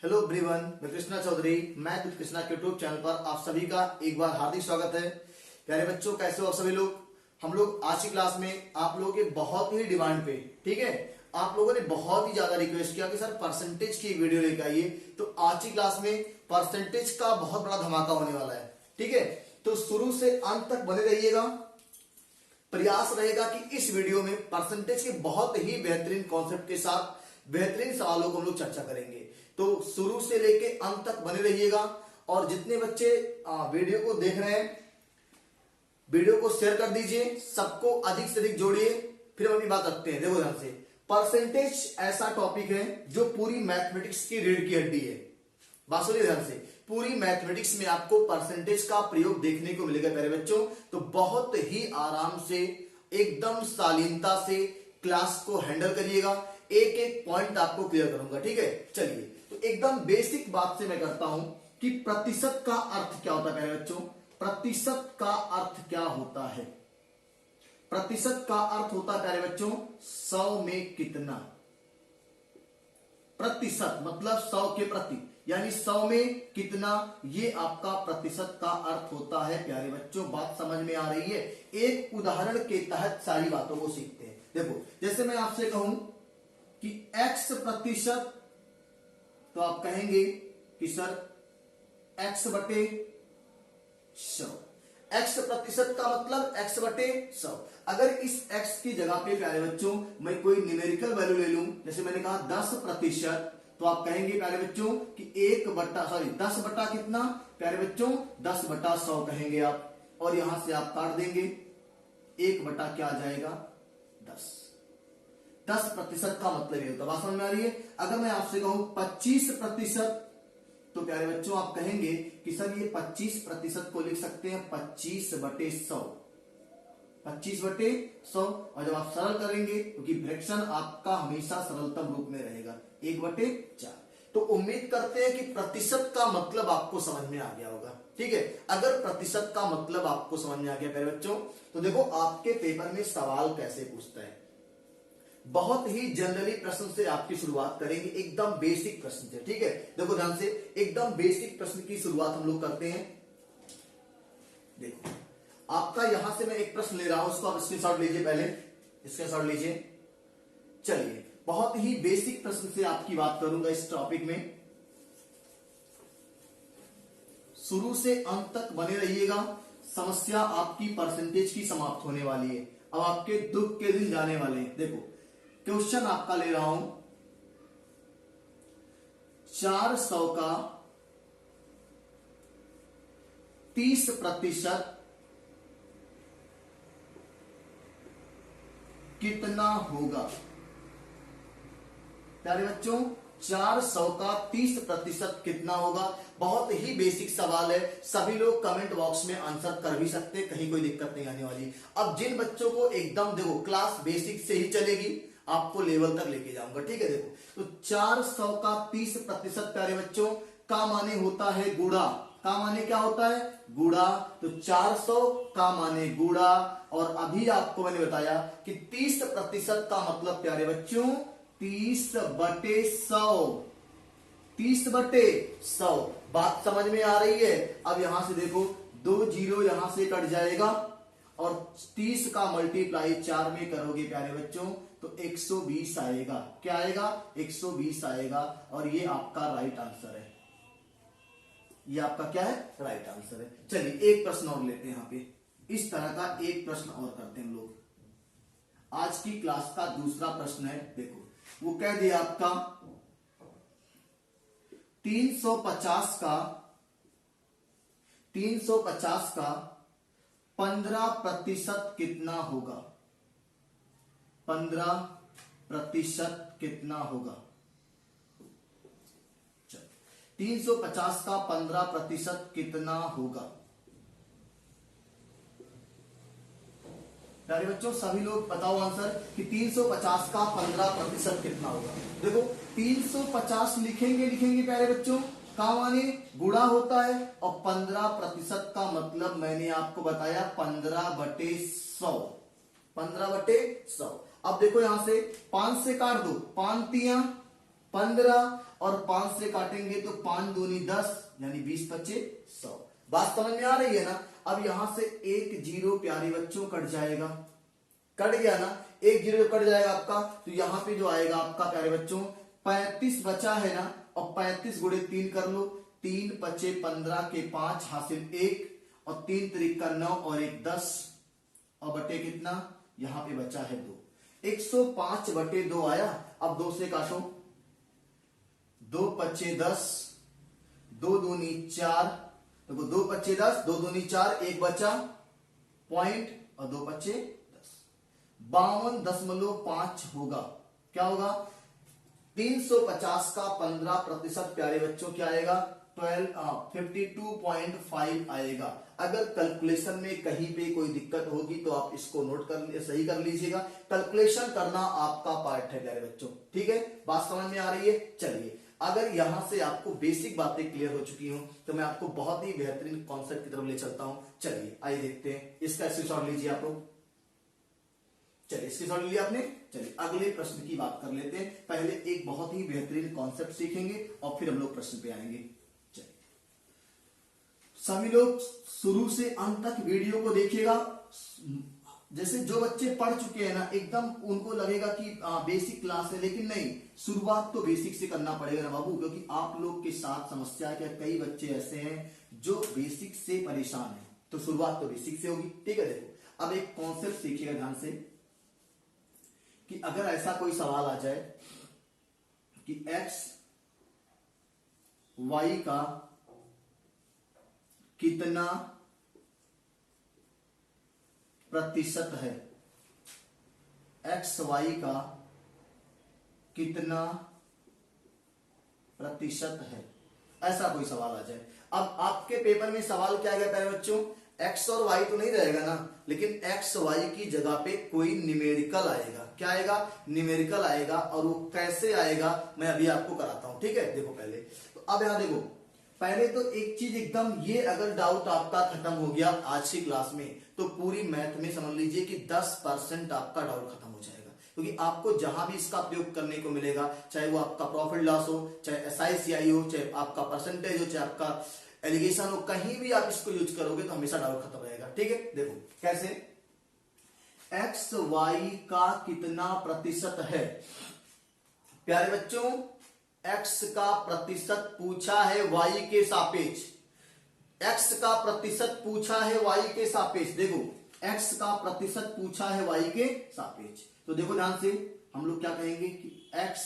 Hello everyone, मैं Krishna Chaudhary math with Krishna के YouTube channel पर आप सभी का एक बार हार्दिक स्वागत है। प्यारे बच्चों, कैसे हो आप सभी लोग। हम लोग आज की क्लास में आप लोगों के बहुत ही डिमांड पे, ठीक है, आप लोगों ने बहुत ही ज्यादा रिक्वेस्ट किया कि सर परसेंटेज की वीडियो लेकर आइए। तो आज की क्लास में परसेंटेज का बहुत बड़ा धमाका होने वाला है, ठीक है। तो शुरू से अंत तक बने रहिएगा। प्रयास रहेगा कि इस वीडियो में परसेंटेज के बहुत ही बेहतरीन कॉन्सेप्ट के साथ बेहतरीन सवालों को हम लोग चर्चा करेंगे। तो शुरू से लेके अंत तक बने रहिएगा। और जितने बच्चे वीडियो को देख रहे हैं, वीडियो को शेयर कर दीजिए, सबको अधिक से अधिक जोड़िए। फिर हम अपनी बात रखते हैं। देखो ध्यान से, परसेंटेज ऐसा टॉपिक है जो पूरी मैथमेटिक्स की रीढ़ की हड्डी है। बात सुनिए ध्यान से, पूरी मैथमेटिक्स में आपको परसेंटेज का प्रयोग देखने को मिलेगा प्यारे बच्चों। तो बहुत ही आराम से, एकदम शालीनता से क्लास को हैंडल करिएगा। एक एक पॉइंट आपको क्लियर करूंगा, ठीक है। चलिए, तो एकदम बेसिक बात से मैं करता हूं कि प्रतिशत का अर्थ क्या होता है प्यारे बच्चों। प्रतिशत का अर्थ क्या होता है? प्रतिशत का अर्थ होता है प्यारे बच्चों 100 में कितना। प्रतिशत मतलब 100 के प्रति, यानी 100 में कितना, ये आपका प्रतिशत का अर्थ होता है प्यारे बच्चों। बात समझ में आ रही है? एक उदाहरण के तहत सारी बातों को सीखते हैं। देखो, जैसे मैं आपसे कहूं कि x प्रतिशत, तो आप कहेंगे कि सर x बटे 100। x प्रतिशत का मतलब x बटे 100। अगर इस x की जगह पे प्यारे बच्चों मैं कोई न्यूमेरिकल वैल्यू ले लूं, जैसे मैंने कहा 10 प्रतिशत, तो आप कहेंगे प्यारे बच्चों कि 10 बटा कितना प्यारे बच्चों, 10 बटा 100 कहेंगे आप। और यहां से आप काट देंगे, 1 बटा क्या आ जाएगा 10। 10 प्रतिशत का मतलब ये होता है। बात समझ में आ रही है? अगर मैं आपसे कहूं 25 प्रतिशत, तो प्यारे बच्चों आप कहेंगे कि सर ये 25 प्रतिशत को लिख सकते हैं 25 बटे 100। 25 बटे 100। और जब आप सरल करेंगे, क्योंकि फ्रैक्शन आपका हमेशा सरलतम रूप में रहेगा, 1 बटे 4। तो उम्मीद करते हैं कि प्रतिशत का मतलब आपको समझ में आ गया होगा, ठीक है। अगर प्रतिशत का मतलब आपको समझ में आ गया प्यारे बच्चों, तो देखो आपके पेपर में सवाल कैसे पूछता है। बहुत ही जनरली प्रश्न से आपकी शुरुआत करेंगे, एकदम बेसिक प्रश्न से, ठीक है। देखो ध्यान से, एकदम बेसिक प्रश्न की शुरुआत हम लोग करते हैं। देखो, आपका यहां से मैं एक प्रश्न ले रहा हूं, उसको आप स्क्रीनशॉट लीजिए, पहले स्क्रीनशॉट लीजिए। चलिए, बहुत ही बेसिक प्रश्न से आपकी बात करूंगा इस टॉपिक में। शुरू से अंत तक बने रहिएगा। समस्या आपकी परसेंटेज की समाप्त होने वाली है। अब आपके दुख के दिन जाने वाले हैं। देखो, क्वेश्चन आपका ले रहा हूं, 400 का 30 प्रतिशत कितना होगा। प्यारे बच्चों, 400 का 30 प्रतिशत कितना होगा। बहुत ही बेसिक सवाल है, सभी लोग कमेंट बॉक्स में आंसर कर भी सकते हैं, कहीं कोई दिक्कत नहीं आने वाली। अब जिन बच्चों को एकदम, देखो क्लास बेसिक से ही चलेगी, आपको लेवल तक लेके जाऊंगा, ठीक है। देखो, तो 400 का 30 प्रतिशत प्यारे बच्चों का माने होता है गुणा। का माने क्या होता है? गुणा। तो 400 का माने गुणा। और अभी आपको मैंने बताया कि 30 प्रतिशत का मतलब प्यारे बच्चों 30 बटे 100। 30 बटे 100। बात समझ में आ रही है? अब यहां से देखो, 2 जीरो यहां से कट जाएगा और 30 का मल्टीप्लाई 4 में करोगे प्यारे बच्चों तो 120 आएगा। क्या आएगा? 120 आएगा। और ये आपका राइट आंसर है। ये आपका क्या है? राइट आंसर है। चलिए, एक प्रश्न और लेते हैं। यहां पे इस तरह का एक प्रश्न और करते हैं हम लोग। आज की क्लास का दूसरा प्रश्न है। देखो, वो कह दिया आपका 350 का 15 प्रतिशत कितना होगा। 15 प्रतिशत कितना होगा। 350 का 15 प्रतिशत कितना होगा। प्यारे बच्चों, सभी लोग बताओ आंसर कि 350 का 15 प्रतिशत कितना होगा। देखो, 350 लिखेंगे प्यारे बच्चों, का माने गुणा होता है, और 15 प्रतिशत का मतलब मैंने आपको बताया 15 बटे 100। 15 बटे 100। अब देखो, यहां से 5 से काट दो, 5 तिया 15, और 5 से काटेंगे तो 5 दूनी 10 यानी 20 पच्चे 100। बात समझ में आ रही है ना। अब यहां से एक जीरो प्यारे बच्चों कट जाएगा, कट गया ना, एक जीरो कट जाएगा आपका, तो यहां पे जो आएगा आपका प्यारे बच्चों 35 बचा है ना, और 35 गुणे 3 कर लो, 3 पच्चे 15 के 5 हासिल 1 और 3 त्रिक 9 और 1 10 और बटे कितना, यहां पे बचा है 2, 105 बटे 2 आया। अब 2 से काटो, 2 पच्चे 10, 2 दूनी 4, देखो 2 पच्चे 10, 2 दूनी 4, एक बचा पॉइंट और 2 पच्चे 10, 52.5 होगा। क्या होगा, 350 का 15% प्यारे बच्चों क्या आएगा, 52.5 आएगा। अगर कैलकुलेशन में कहीं पे कोई दिक्कत होगी तो आप इसको नोट कर सही कर लीजिएगा। कैलकुलेशन करना आपका पार्ट है प्यारे बच्चों, ठीक है। बात समझ में आ रही है। चलिए, अगर यहां से आपको बेसिक बातें क्लियर हो चुकी हो तो मैं आपको बहुत ही बेहतरीन कॉन्सेप्ट की तरफ ले चलता हूं। चलिए आइए देखते हैं, इसका स्क्रीनशॉट लीजिए आप लोग। चलिए स्क्रीनशॉट लिया आपने। चलिए अगले प्रश्न की बात कर लेते हैं। पहले एक बहुत ही बेहतरीन कॉन्सेप्ट सीखेंगे और फिर हम लोग प्रश्न पे आएंगे। चलिए सभी लोग शुरू से अंत तक वीडियो को देखिएगा। जैसे जो बच्चे पढ़ चुके हैं ना, एकदम उनको लगेगा कि बेसिक क्लास है, लेकिन नहीं, शुरुआत तो बेसिक से करना पड़ेगा ना बाबू, क्योंकि आप लोग के साथ समस्या है कि कई बच्चे ऐसे हैं जो बेसिक से परेशान हैं, तो शुरुआत तो बेसिक से होगी, ठीक है। देखो अब एक कॉन्सेप्ट सीखिएगा ध्यान से कि अगर ऐसा कोई सवाल आ जाए कि x y का कितना प्रतिशत है, x y का कितना प्रतिशत है, ऐसा कोई सवाल आ जाए। अब आपके पेपर में सवाल क्या गया प्यारे बच्चों, x और y तो नहीं रहेगा ना, लेकिन x y की जगह पे कोई न्यूमेरिकल आएगा। क्या आएगा, न्यूमेरिकल आएगा। और वो कैसे आएगा मैं अभी आपको कराता हूं, ठीक है। देखो पहले तो अब यहां देखो, पहले तो एक चीज एकदम, ये अगर डाउट आपका खत्म हो गया आज की क्लास में तो पूरी मैथ में समझ लीजिए कि 10% आपका डाउट खत्म हो जाएगा। क्योंकि आपको जहां भी इसका प्रयोग करने को मिलेगा, चाहे वो आपका प्रॉफिट लॉस हो, चाहे SICI हो, चाहे आपका परसेंटेज हो, चाहे आपका एलिगेशन हो, कहीं भी आप इसको यूज करोगे तो हमेशा डाउट खत्म रहेगा, ठीक है। देखो कैसे, एक्स वाई का कितना प्रतिशत है प्यारे बच्चों, एक्स का प्रतिशत पूछा है वाई के सापेक्ष, एक्स का प्रतिशत पूछा है वाई के सापेक्ष। देखो एक्स का प्रतिशत पूछा है वाई के सापेक्ष, तो देखो ध्यान से हम लोग क्या कहेंगे कि एक्स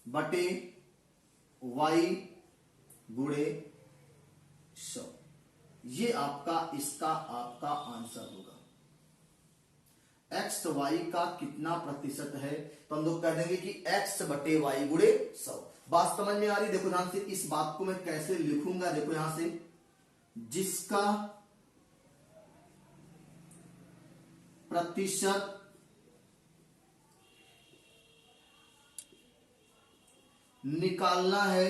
बटे वाई गुणे 100, ये आपका इसका आपका आंसर होगा। एक्स वाई का कितना प्रतिशत है, तो हम लोग कह देंगे कि एक्स बटे वाई गुणे 100। बात समझ में आ रही, देखो ध्यान से इस बात को मैं कैसे लिखूंगा, देखो यहां से, जिसका प्रतिशत निकालना है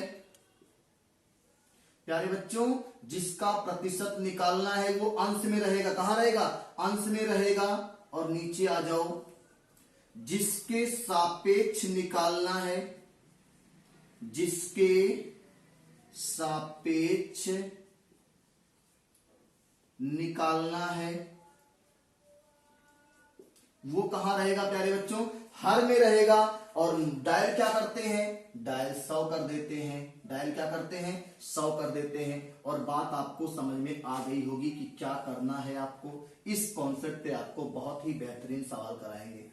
प्यारे बच्चों, जिसका प्रतिशत निकालना है वो अंश में रहेगा। कहां रहेगा, अंश में रहेगा। और नीचे आ जाओ, जिसके सापेक्ष निकालना है, जिसके सापेक्ष निकालना है वो कहां रहेगा प्यारे बच्चों, हर में रहेगा। और डायल क्या करते हैं, डायल 100 कर देते हैं, डायल क्या करते हैं 100 कर देते हैं। और बात आपको समझ में आ गई होगी कि क्या करना है आपको। इस कॉन्सेप्ट पे आपको बहुत ही बेहतरीन सवाल कराएंगे,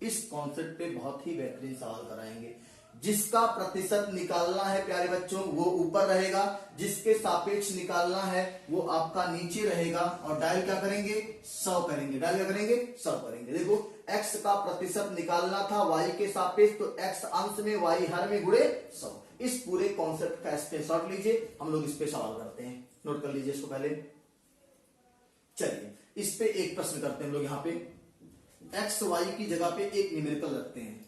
इस कॉन्सेप्ट पे बहुत ही बेहतरीन सवाल कराएंगे। जिसका प्रतिशत निकालना है प्यारे बच्चों वो ऊपर रहेगा, जिसके सापेक्ष निकालना है वो आपका नीचे रहेगा। और डायल क्या करेंगे 100 करेंगे, डायल क्या करेंगे 100 करेंगे। देखो x का प्रतिशत निकालना था y के सापेक्ष, तो x अंश में y हर में गुणे 100। इस पूरे कॉन्सेप्ट का स्क्रीनशॉट लीजिए, हम लोग इस पे सवाल करते हैं, नोट कर लीजिए इसको पहले। चलिए इस पे एक प्रश्न करते हैं हम लोग, यहां पे एक्स वाई की जगह पे एक न्यूमेरिकल रखते हैं।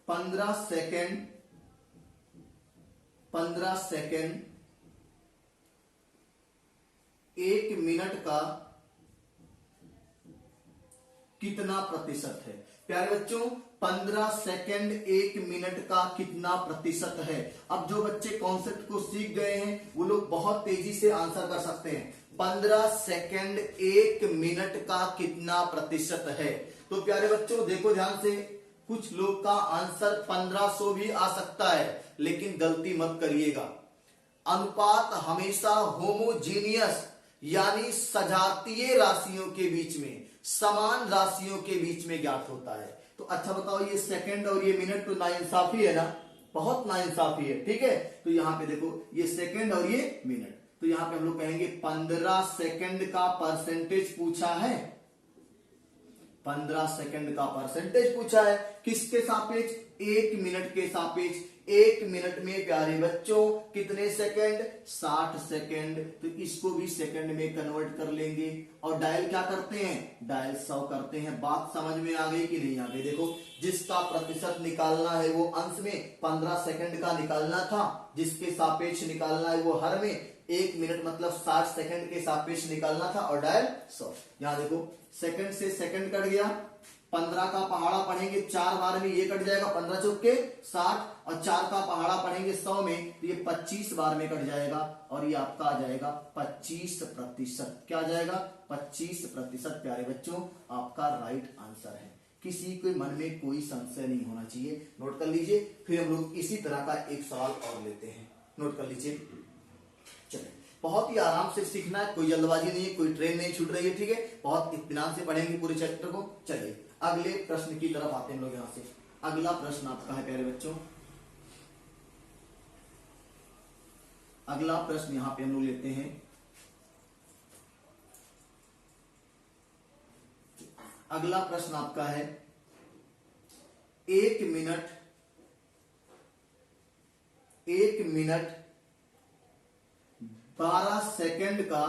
15 सेकेंड 1 मिनट का कितना प्रतिशत है। प्यारे बच्चों 15 सेकंड 1 मिनट का कितना प्रतिशत है। अब जो बच्चे कॉन्सेप्ट को सीख गए हैं वो लोग बहुत तेजी से आंसर कर सकते हैं। 15 सेकंड 1 मिनट का कितना प्रतिशत है। तो प्यारे बच्चों देखो ध्यान से, कुछ लोग का आंसर 1500 भी आ सकता है, लेकिन गलती मत करिएगा। अनुपात हमेशा होमोजीनियस यानी सजातीय राशियों के बीच में, समान राशियों के बीच में ज्ञात होता है। तो अच्छा बताओ, ये सेकंड और ये मिनट तो नाइंसाफी है ना, बहुत नाइंसाफी है, ठीक है। तो यहां पे देखो ये सेकंड और ये मिनट, तो यहां पे हम लोग कहेंगे 15 सेकंड का परसेंटेज पूछा है। 15 सेकंड का परसेंटेज पूछा है, किसके सापेक्ष? 1 मिनट के सापेक्ष। 1 मिनट में प्यारे बच्चों कितने सेकंड? 60 सेकंड। तो इसको भी सेकंड में कन्वर्ट कर लेंगे और डायल क्या करते हैं? डायल 100 करते हैं। बात समझ में आ गई कि नहीं आ गई? देखो, जिसका प्रतिशत निकालना है वो अंश में 15 सेकंड का निकालना था, जिसके सापेक्ष निकालना है वो हर में 1 मिनट मतलब 60 सेकंड के सापेक्ष निकालना था और डायल 100। यहां देखो सेकंड से सेकंड कट गया, 15 का पहाड़ा पढ़ेंगे 4 बार में ये कट जाएगा, 15 चौके 60, और 4 का पहाड़ा पढ़ेंगे 100 में तो ये 25 बार में कट जाएगा और ये आपका आ जाएगा 25%। क्या आ जाएगा? 25%। प्यारे बच्चों आपका राइट आंसर है। किसी के मन में कोई संशय नहीं होना चाहिए। नोट कर लीजिए। फिर हम लोग इसी तरह का एक सवाल और लेते हैं। नोट कर लीजिए। चलिए, बहुत ही आराम से सीखना है, कोई जल्दबाजी नहीं है, कोई ट्रेन नहीं छूट रही है, ठीक है। बहुत इत्मीनान से पढ़ेंगे पूरे चैप्टर को। चलिए अगले प्रश्न की तरफ आते हैं हम लोग। यहां से अगला प्रश्न आपका है प्यारे बच्चों, अगला प्रश्न यहां पे हम लोग लेते हैं। अगला प्रश्न आपका है 1 मिनट 12 सेकंड का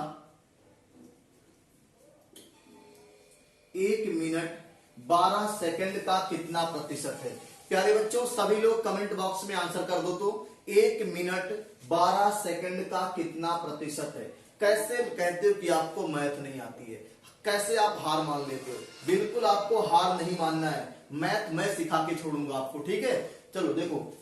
1 मिनट 12 सेकंड का कितना प्रतिशत है। प्यारे बच्चों सभी लोग कमेंट बॉक्स में आंसर कर दो। तो 1 मिनट 12 सेकंड का कितना प्रतिशत है। कैसे कहते हो कि आपको मैथ नहीं आती है, कैसे आप हार मान लेते हो? बिल्कुल आपको हार नहीं मानना है, मैथ मैं सिखा के छोड़ूंगा आपको, ठीक है। चलो देखो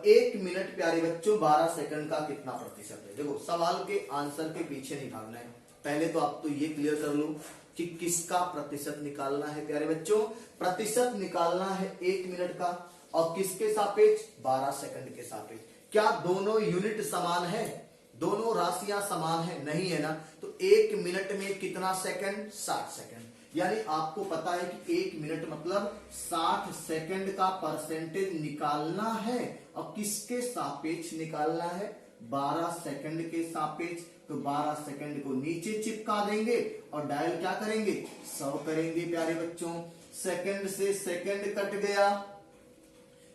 1 मिनट प्यारे बच्चों 12 सेकंड का कितना प्रतिशत है। देखो सवाल के आंसर के पीछे नहीं भागना है, पहले तो आप तो ये क्लियर कर लो कि किसका प्रतिशत निकालना है। प्यारे बच्चों प्रतिशत निकालना है 1 मिनट का, और किसके सापेक्ष? 12 सेकंड के सापेक्ष। क्या दोनों यूनिट समान है? दोनों राशियां समान है? नहीं है ना। तो 1 मिनट में कितना सेकंड? 60 सेकंड। यानी आपको पता है कि 1 मिनट मतलब 60 सेकंड का परसेंटेज निकालना है, और किसके सापेक्ष निकालना है? 12 सेकंड के सापेक्ष। तो 12 सेकंड को नीचे चिपका देंगे और डायल क्या करेंगे? 100 करेंगे। प्यारे बच्चों सेकंड से सेकंड कट गया,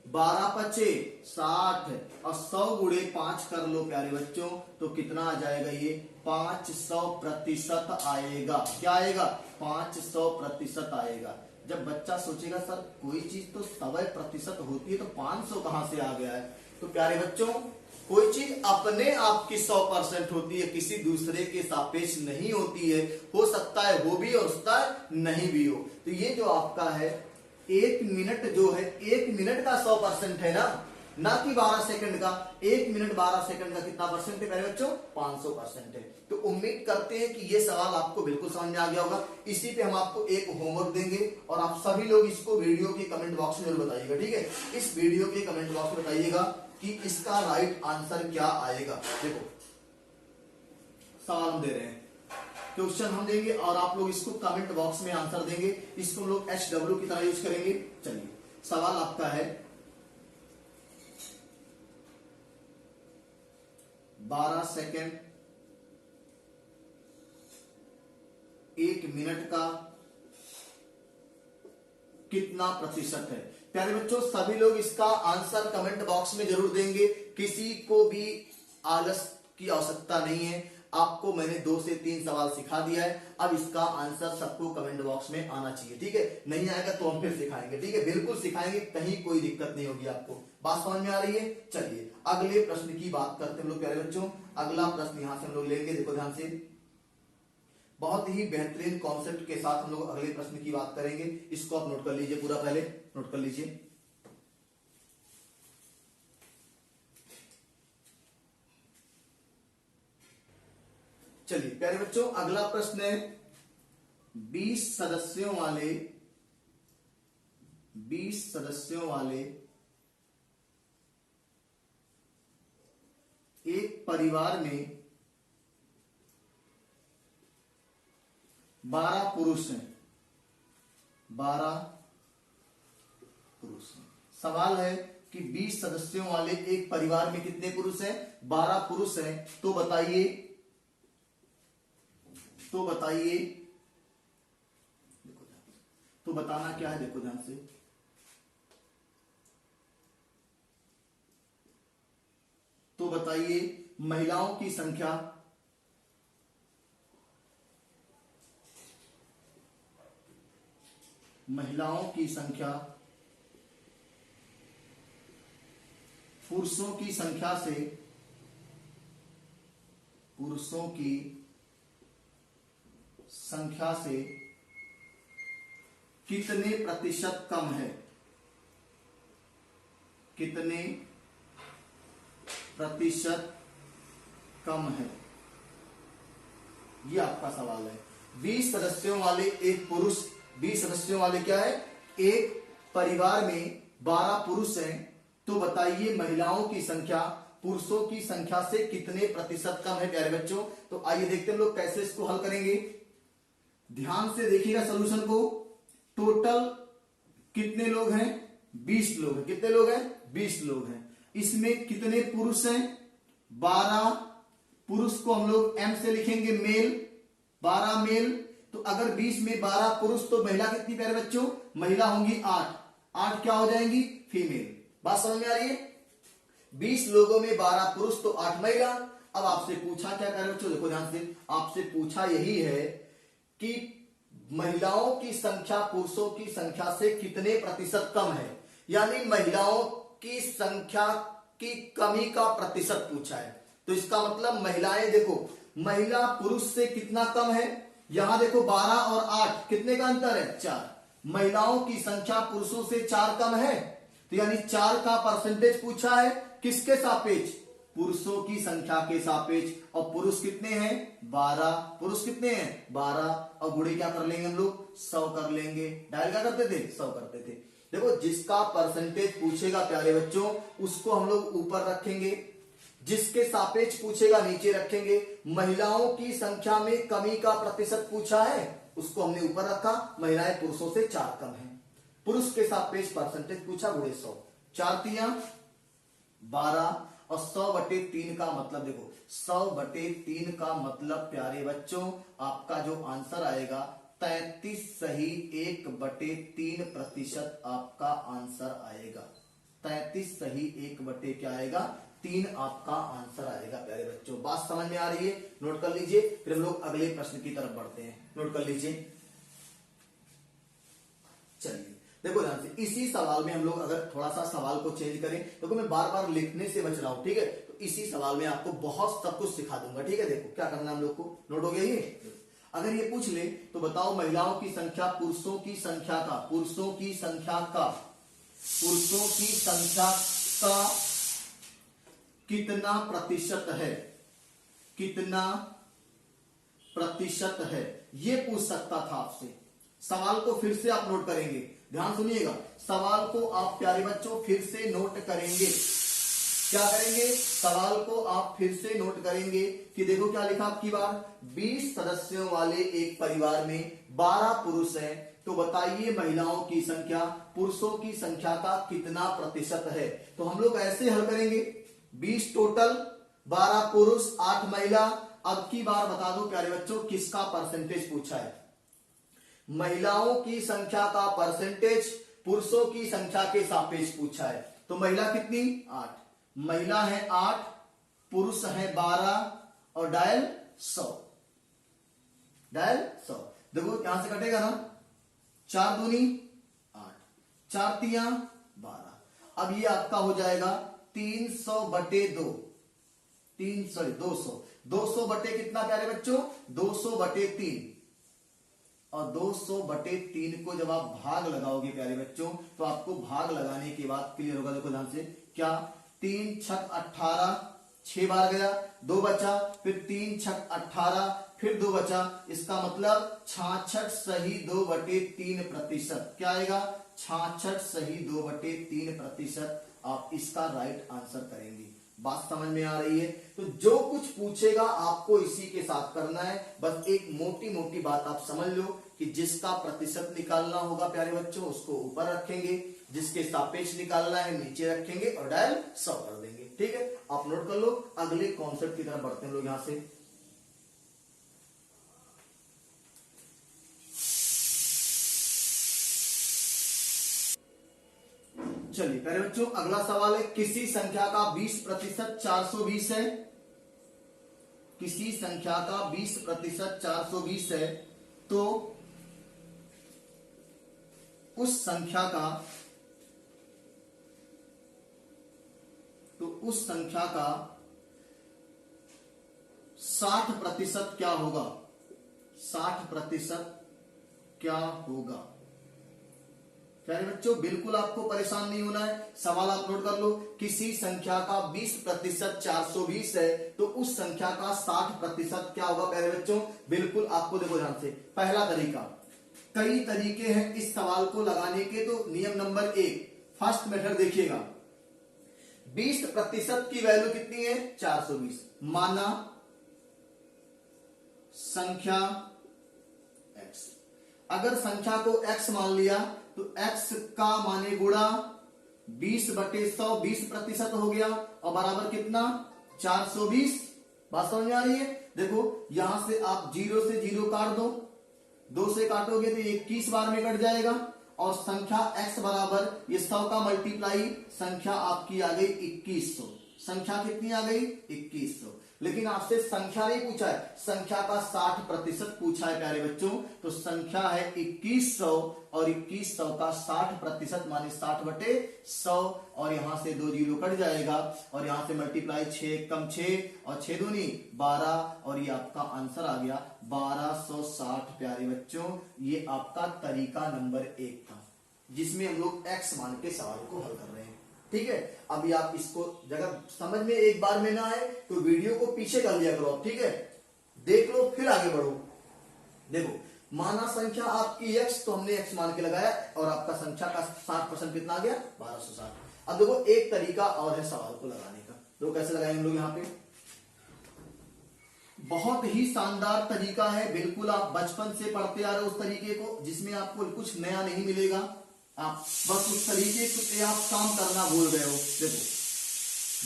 12 पचे 60 और 100 गुणे 5 कर लो प्यारे बच्चों, तो कितना आ जाएगा? ये 500% आएगा। क्या आएगा? 500% आएगा। जब बच्चा सोचेगा सर कोई चीज तो 100% होती है तो 500 कहां से आ गया है? तो प्यारे बच्चों कोई चीज अपने आप की 100% होती है, किसी दूसरे के सापेक्ष नहीं होती है। हो सकता है वो भी हो सकता है नहीं भी हो। तो ये जो आपका है 1 मिनट जो है 1 मिनट का 100% है ना कि 12 सेकंड का। 1 मिनट 12 सेकंड का कितना परसेंट है प्यारे बच्चों? 500% है। तो उम्मीद करते हैं कि ये सवाल आपको बिल्कुल समझ में आ गया होगा। इसी पे हम आपको एक होमवर्क देंगे और आप सभी लोग इसको वीडियो के कमेंट बॉक्स में बताइएगा, ठीक है। इस वीडियो के कमेंट बॉक्स में बताइएगा कि इसका राइट आंसर क्या आएगा। देखो सवाल हम दे रहे हैं, क्वेश्चन हम देंगे और आप लोग इसको कमेंट बॉक्स में आंसर देंगे। इसको हम लोग HW की तरह यूज करेंगे। चलिए सवाल आपका है 12 सेकंड 1 मिनट का कितना प्रतिशत है। प्यारे बच्चों सभी लोग इसका आंसर कमेंट बॉक्स में जरूर देंगे। किसी को भी आलस की आवश्यकता नहीं है। आपको मैंने 2 से 3 सवाल सिखा दिया है, अब इसका आंसर सबको कमेंट बॉक्स में आना चाहिए, ठीक है। नहीं आएगा तो हम फिर सिखाएंगे, ठीक है, बिल्कुल सिखाएंगे, कहीं कोई दिक्कत नहीं होगी आपको। बात समझ में आ रही है। चलिए अगले प्रश्न की बात करते हैं हम लोग प्यारे बच्चों। अगला प्रश्न यहां से हम लोग लेंगे, देखो ध्यान से। बहुत ही बेहतरीन कॉन्सेप्ट के साथ हम लोग अगले प्रश्न की बात करेंगे। इसको आप नोट कर लीजिए, पूरा पहले नोट कर लीजिए। चलिए प्यारे बच्चों, अगला प्रश्न है 20 सदस्यों वाले एक परिवार में 12 पुरुष हैं। 12 पुरुष हैं। सवाल है कि 20 सदस्यों वाले एक परिवार में कितने पुरुष हैं? 12 पुरुष हैं। तो बताइए तो बताना क्या है, देखो ध्यान से। तो बताइए महिलाओं की संख्या, पुरुषों की संख्या से कितने प्रतिशत कम है? कितने प्रतिशत कम है, ये आपका सवाल है। 20 सदस्यों वाले एक पुरुष, 20 सदस्यों वाले क्या है? एक परिवार में 12 पुरुष हैं। तो बताइए महिलाओं की संख्या पुरुषों की संख्या से कितने प्रतिशत कम है प्यारे बच्चों। तो आइए देखते हैं हम लोग कैसे इसको हल करेंगे। ध्यान से देखिएगा सॉल्यूशन को। टोटल कितने लोग हैं? 20 लोग हैं। कितने लोग हैं? 20 लोग हैं। इसमें कितने पुरुष हैं? 12 पुरुष को हम लोग एम से लिखेंगे मेल, 12 मेल। तो अगर 20 में 12 पुरुष तो महिला कितनी प्यारे बच्चों? महिला होंगी 8। 8 क्या हो जाएंगी? फीमेल। बात समझ में आ रही है? 20 लोगों में 12 पुरुष तो 8 महिला। अब आपसे पूछा क्या प्यारे बच्चों, देखो ध्यान से, आपसे पूछा यही है कि महिलाओं की संख्या पुरुषों की संख्या से कितने प्रतिशत कम है, यानी महिलाओं की संख्या की कमी का प्रतिशत पूछा है। तो इसका मतलब महिलाएं, देखो महिला पुरुष से कितना कम है, यहां देखो 12 और 8 कितने का अंतर है? 4। महिलाओं की संख्या पुरुषों से 4 कम है, तो यानी 4 का परसेंटेज पूछा है। किसके सापेक्ष? पुरुषों की संख्या के सापेक्ष। और पुरुष कितने हैं? 12। पुरुष कितने हैं? 12। और गुणे क्या कर लेंगे हम लोग? 100 कर लेंगे। डायल क्या करते थे? 100 करते थे। देखो जिसका परसेंटेज पूछेगा प्यारे बच्चों उसको हम लोग ऊपर रखेंगे, जिसके सापेक्ष पूछेगा नीचे रखेंगे। महिलाओं की संख्या में कमी का प्रतिशत पूछा है, उसको हमने ऊपर रखा। महिलाएं पुरुषों से 4 कम है। पुरुष के सापेक्ष परसेंटेज पूछा, गुणे 100। 4 तिया 12 और 100/3 का मतलब, देखो 100/3 का मतलब प्यारे बच्चों आपका जो आंसर आएगा 33 सही 1/3 प्रतिशत आपका आंसर आएगा। 33 सही 1 क्या आएगा? 3 आपका आंसर आएगा प्यारे बच्चों। बात समझ में आ रही है? नोट कर लीजिए, फिर हम लोग अगले प्रश्न की तरफ बढ़ते हैं। नोट कर लीजिए। चलिए देखो ध्यान से, इसी सवाल में हम लोग अगर थोड़ा सा सवाल को चेंज करें, देखो मैं बार बार लिखने से बच रहा हूं, ठीक है? तो इसी सवाल में आपको बहुत सब कुछ सिखा दूंगा, ठीक है? देखो क्या करना है हम लोग को। नोट हो गया ये? अगर ये पूछ ले तो बताओ महिलाओं की संख्या पुरुषों की संख्या का कितना प्रतिशत है? कितना प्रतिशत है, ये पूछ सकता था आपसे। सवाल को फिर से आप नोट करेंगे, ध्यान सुनिएगा। सवाल को आप प्यारे बच्चों फिर से नोट करेंगे। क्या करेंगे? सवाल को आप फिर से नोट करेंगे कि देखो क्या लिखा आपकी बार, 20 सदस्यों वाले एक परिवार में 12 पुरुष हैं। तो बताइए महिलाओं की संख्या पुरुषों की संख्या का कितना प्रतिशत है? तो हम लोग ऐसे हल करेंगे, 20 टोटल, 12 पुरुष, 8 महिला। अब की बार बता दो प्यारे बच्चों किसका परसेंटेज पूछा है? महिलाओं की संख्या का परसेंटेज पुरुषों की संख्या के सापेक्ष पूछा है। तो महिला कितनी? 8। महिला है 8, पुरुष है 12 और डायल 100। डायल 100। देखो यहां से कटेगा ना, 4 दूनी 8, 4 तिया 12। अब ये आपका हो जाएगा 300/2, 200। 200 बटे कितना प्यारे बच्चों, 200 बटे 3। और 200 बटे 3 को जब आप भाग लगाओगे प्यारे बच्चों, तो आपको भाग लगाने के बाद क्लियर होगा। देखो ध्यान से, क्या 3 छक 18, 6 बार गया, 2 बचा, फिर 3 छक 18, फिर 2 बचा। इसका मतलब 66 सही 2 बटे 3 प्रतिशत। क्या आएगा, 66 सही 2 बटे 3 प्रतिशत। आप इसका राइट आंसर करेंगे। बात समझ में आ रही है? तो जो कुछ पूछेगा आपको इसी के साथ करना है। बस एक मोटी मोटी बात आप समझ लो कि जिसका प्रतिशत निकालना होगा प्यारे बच्चों, उसको ऊपर रखेंगे, जिसके सापेक्ष निकालना है नीचे रखेंगे और डायल 100 कर देंगे। ठीक है, आप नोट कर लो। अगले कॉन्सेप्ट की तरफ बढ़ते हैं लोग यहां से। चलिए प्यारे बच्चों, अगला सवाल है, किसी संख्या का 20% 420 है। किसी संख्या का 20% 420 है, तो उस संख्या का 60% क्या होगा? 60% क्या होगा? प्यारे बच्चों, बिल्कुल आपको परेशान नहीं होना है। सवाल आप नोट कर लो। किसी संख्या का 20% 420 है, तो उस संख्या का 60% क्या होगा प्यारे बच्चों? बिल्कुल आपको देखो ध्यान से। पहला तरीका, कई तरीके हैं इस सवाल को लगाने के। तो नियम नंबर 1, फर्स्ट मेथड देखिएगा। 20% की वैल्यू कितनी है? 420। माना संख्या x। अगर संख्या को x मान लिया तो x का माने गुणा 20 बटे 100, 20% हो गया, और बराबर कितना? 420। बात समझ में आ रही है? देखो यहां से आप 0 से 0 काट दो, 2 से काटोगे तो 21 बार में कट जाएगा, और संख्या x बराबर ये 100 का मल्टीप्लाई, संख्या आपकी आ गई 2100। संख्या कितनी आ गई? 2100। लेकिन आपसे संख्या नहीं पूछा है, संख्या का 60% पूछा है प्यारे बच्चों। तो संख्या है 2100, और 2100 का 60% माने 60 बटे 100, और यहां से 2 जीरो कट जाएगा, और यहां से मल्टीप्लाई 6 कम 6 और 6 दूनी 12, और ये आपका आंसर आ गया 1260 प्यारे बच्चों। ये आपका तरीका नंबर 1 था, जिसमें हम लोग x मान के सवाल को हल कर रहे हैं। ठीक है, अभी आप इसको जगह समझ में एक बार में ना आए तो वीडियो को पीछे कर लिया करो। ठीक है, देख लो फिर आगे बढ़ो। देखो, माना संख्या आपकी x, तो हमने x मान के लगाया, और आपका संख्या का 60% कितना आ गया? 1260। अब देखो एक तरीका और है सवाल को लगाने का। तो कैसे लगाएंगे हम लोग? यहाँ पे बहुत ही शानदार तरीका है। बिल्कुल आप बचपन से पढ़ते आ रहे हो उस तरीके को, जिसमें आपको कुछ नया नहीं मिलेगा। आप बस उस तरीके से आप काम करना भूल गए हो। देखो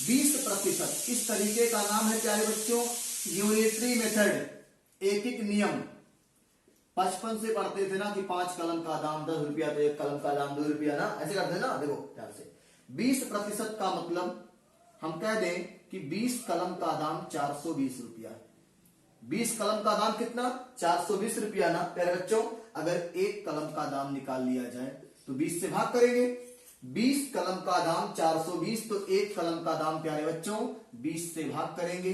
20%, इस तरीके का नाम है प्यारे बच्चों यूनिटरी मेथड, एकिक नियम। बचपन से पढ़ते थे ना कि 5 कलम का दाम 10 रुपया, तो 1 कलम का दाम 2 रुपया ना, ऐसे करते ना। देखो ध्यान से, 20% का मतलब हम कह दें कि 20 कलम का दाम 420 रुपया। 20 कलम का दाम कितना? 420 रुपया ना प्यारे बच्चों। अगर 1 कलम का दाम निकाल लिया जाए तो 20 से भाग करेंगे। 20 कलम का दाम 420, तो 1 कलम का दाम प्यारे बच्चों 20 से भाग करेंगे,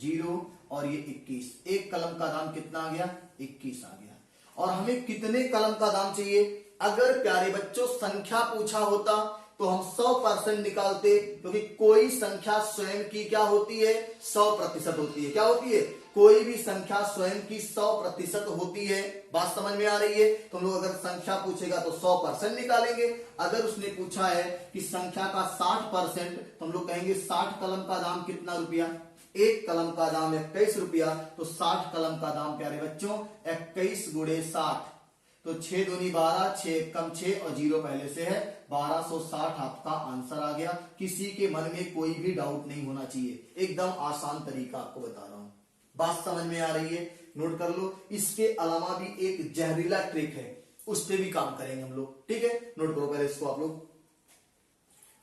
0, और ये 21। 1 कलम का दाम कितना आ गया? 21 आ गया। और हमें कितने कलम का दाम चाहिए? अगर प्यारे बच्चों संख्या पूछा होता तो हम 100% निकालते, क्योंकि कोई संख्या स्वयं की क्या होती है? 100% होती है। क्या होती है? कोई भी संख्या स्वयं की 100% होती है। बात समझ में आ रही है? तो हम लोग अगर संख्या पूछेगा तो 100% निकालेंगे। अगर उसने पूछा है कि संख्या का 60%, तो हम लोग कहेंगे 60 कलम का दाम कितना रुपया? 1 कलम का दाम 21 रुपया, तो 60 कलम का दाम प्यारे बच्चों 21 गुणे 60, तो 6 दूनी 12, 6 कम 6 और 0 पहले से है, 1260 आपका आंसर आ गया। किसी के मन में कोई भी डाउट नहीं होना चाहिए, एकदम आसान तरीका आपको बता रहा हूं। बात समझ में आ रही है? नोट कर लो। इसके अलावा भी एक जहरीला ट्रिक है, उस पर भी काम करेंगे हम लोग। ठीक है, नोट करो पहले इसको आप लोग,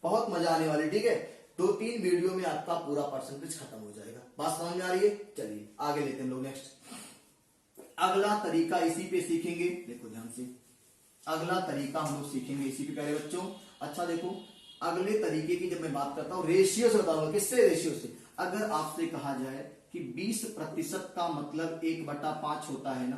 बहुत मजा आने वाली। ठीक है, 2-3 वीडियो में आपका पूरा परसेंटेज खत्म हो जाएगा। बात समझ में आ रही है? चलिए आगे लेते हैं लोग। नेक्स्ट अगला तरीका इसी पे सीखेंगे। देखो ध्यान से, अगला तरीका हम लोग सीखेंगे इसी पे प्यारे बच्चों। अच्छा देखो, अगले तरीके की जब मैं बात करता हूं रेशियो से बताऊंगा। किससे? रेशियो से। अगर आपसे कहा जाए कि 20% का मतलब 1/5 होता है ना,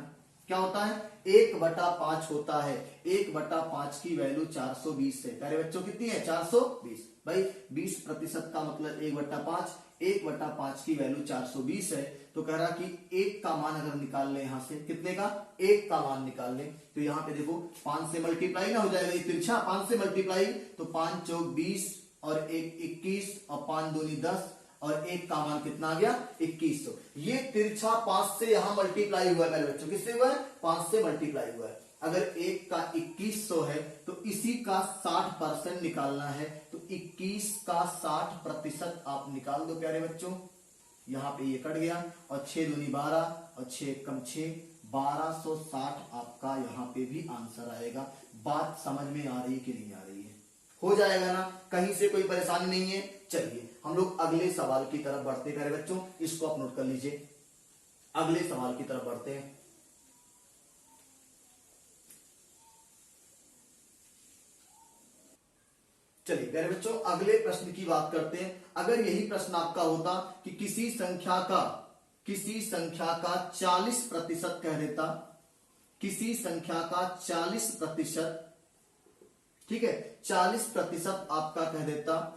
क्या होता है? 1/5 होता है। 1/5 की वैल्यू 420 है। प्यारे बच्चों कितनी है? 420। भाई 20% का मतलब 1/5, 1/5 की वैल्यू 420 है। तो कह रहा कि 1 का मान अगर निकाल ले, यहां से कितने का? 1 का मान निकाल ले, तो यहाँ पे देखो 5 से मल्टीप्लाई ना हो जाएगा, ये तिरछा 5 से मल्टीप्लाई, तो 5 चौक 20 और 1 21 और 5 दूनी 10 और 1 का मान कितना आ गया? 2100। ये तिरछा 5 से यहां मल्टीप्लाई हुआ है मेरे बच्चों, किससे हुआ है? 5 से मल्टीप्लाई हुआ है। अगर 1 का 2100 है तो इसी का 60% निकालना है, तो 21 का 60% आप निकाल दो प्यारे बच्चों। यहां पे ये कट गया और 6 दूनी 12 और 6 कम 6, 1260 आपका यहां पे भी आंसर आएगा। बात समझ में आ रही कि नहीं आ रही है? हो जाएगा ना? कहीं से कोई परेशानी नहीं है। चलिए हम लोग अगले सवाल की तरफ बढ़ते हैं प्यारे बच्चों, इसको आप नोट कर लीजिए। अगले सवाल की तरफ बढ़ते हैं। चलिए प्यारे बच्चों अगले प्रश्न की बात करते हैं। अगर यही प्रश्न आपका होता कि किसी संख्या का 40% कह देता, किसी संख्या का 40%, ठीक है, 40% आपका कह देता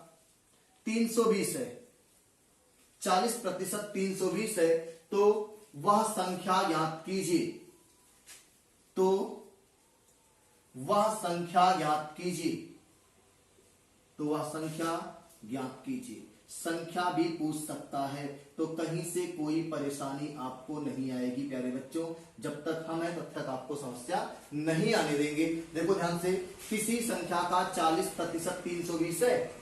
320 है, 40% 320 है, तो वह संख्या ज्ञात कीजिए, तो वह संख्या ज्ञात कीजिए, तो वह संख्या ज्ञात कीजिए। संख्या भी पूछ सकता है, तो कहीं से कोई परेशानी आपको नहीं आएगी प्यारे बच्चों। जब तक हम हैं तब तक आपको समस्या नहीं आने देंगे। देखो ध्यान से, किसी संख्या का 40% 320 है।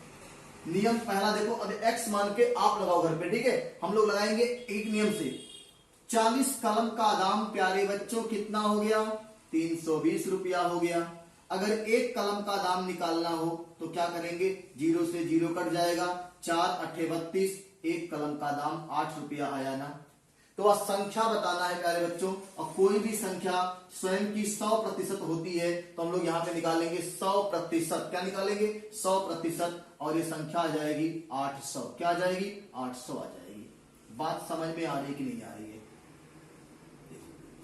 नियम पहला देखो, अब x मान के आप लगाओ घर पे, ठीक है? हम लोग लगाएंगे एक नियम से। 40 कलम का दाम प्यारे बच्चों कितना हो गया? 320 रुपया हो गया। अगर 1 कलम का दाम निकालना हो तो क्या करेंगे? 0 से 0 कट जाएगा, 4 8 32, 1 कलम का दाम 8 रुपया आया ना। तो वह संख्या बताना है प्यारे बच्चों, और कोई भी संख्या स्वयं की 100% होती है, तो हम लोग यहां पे निकालेंगे 100%। क्या निकालेंगे? 100%, और ये संख्या आ जाएगी 800। क्या आ जाएगी? 800 आ जाएगी। बात समझ में आ रही है कि नहीं आ रही है?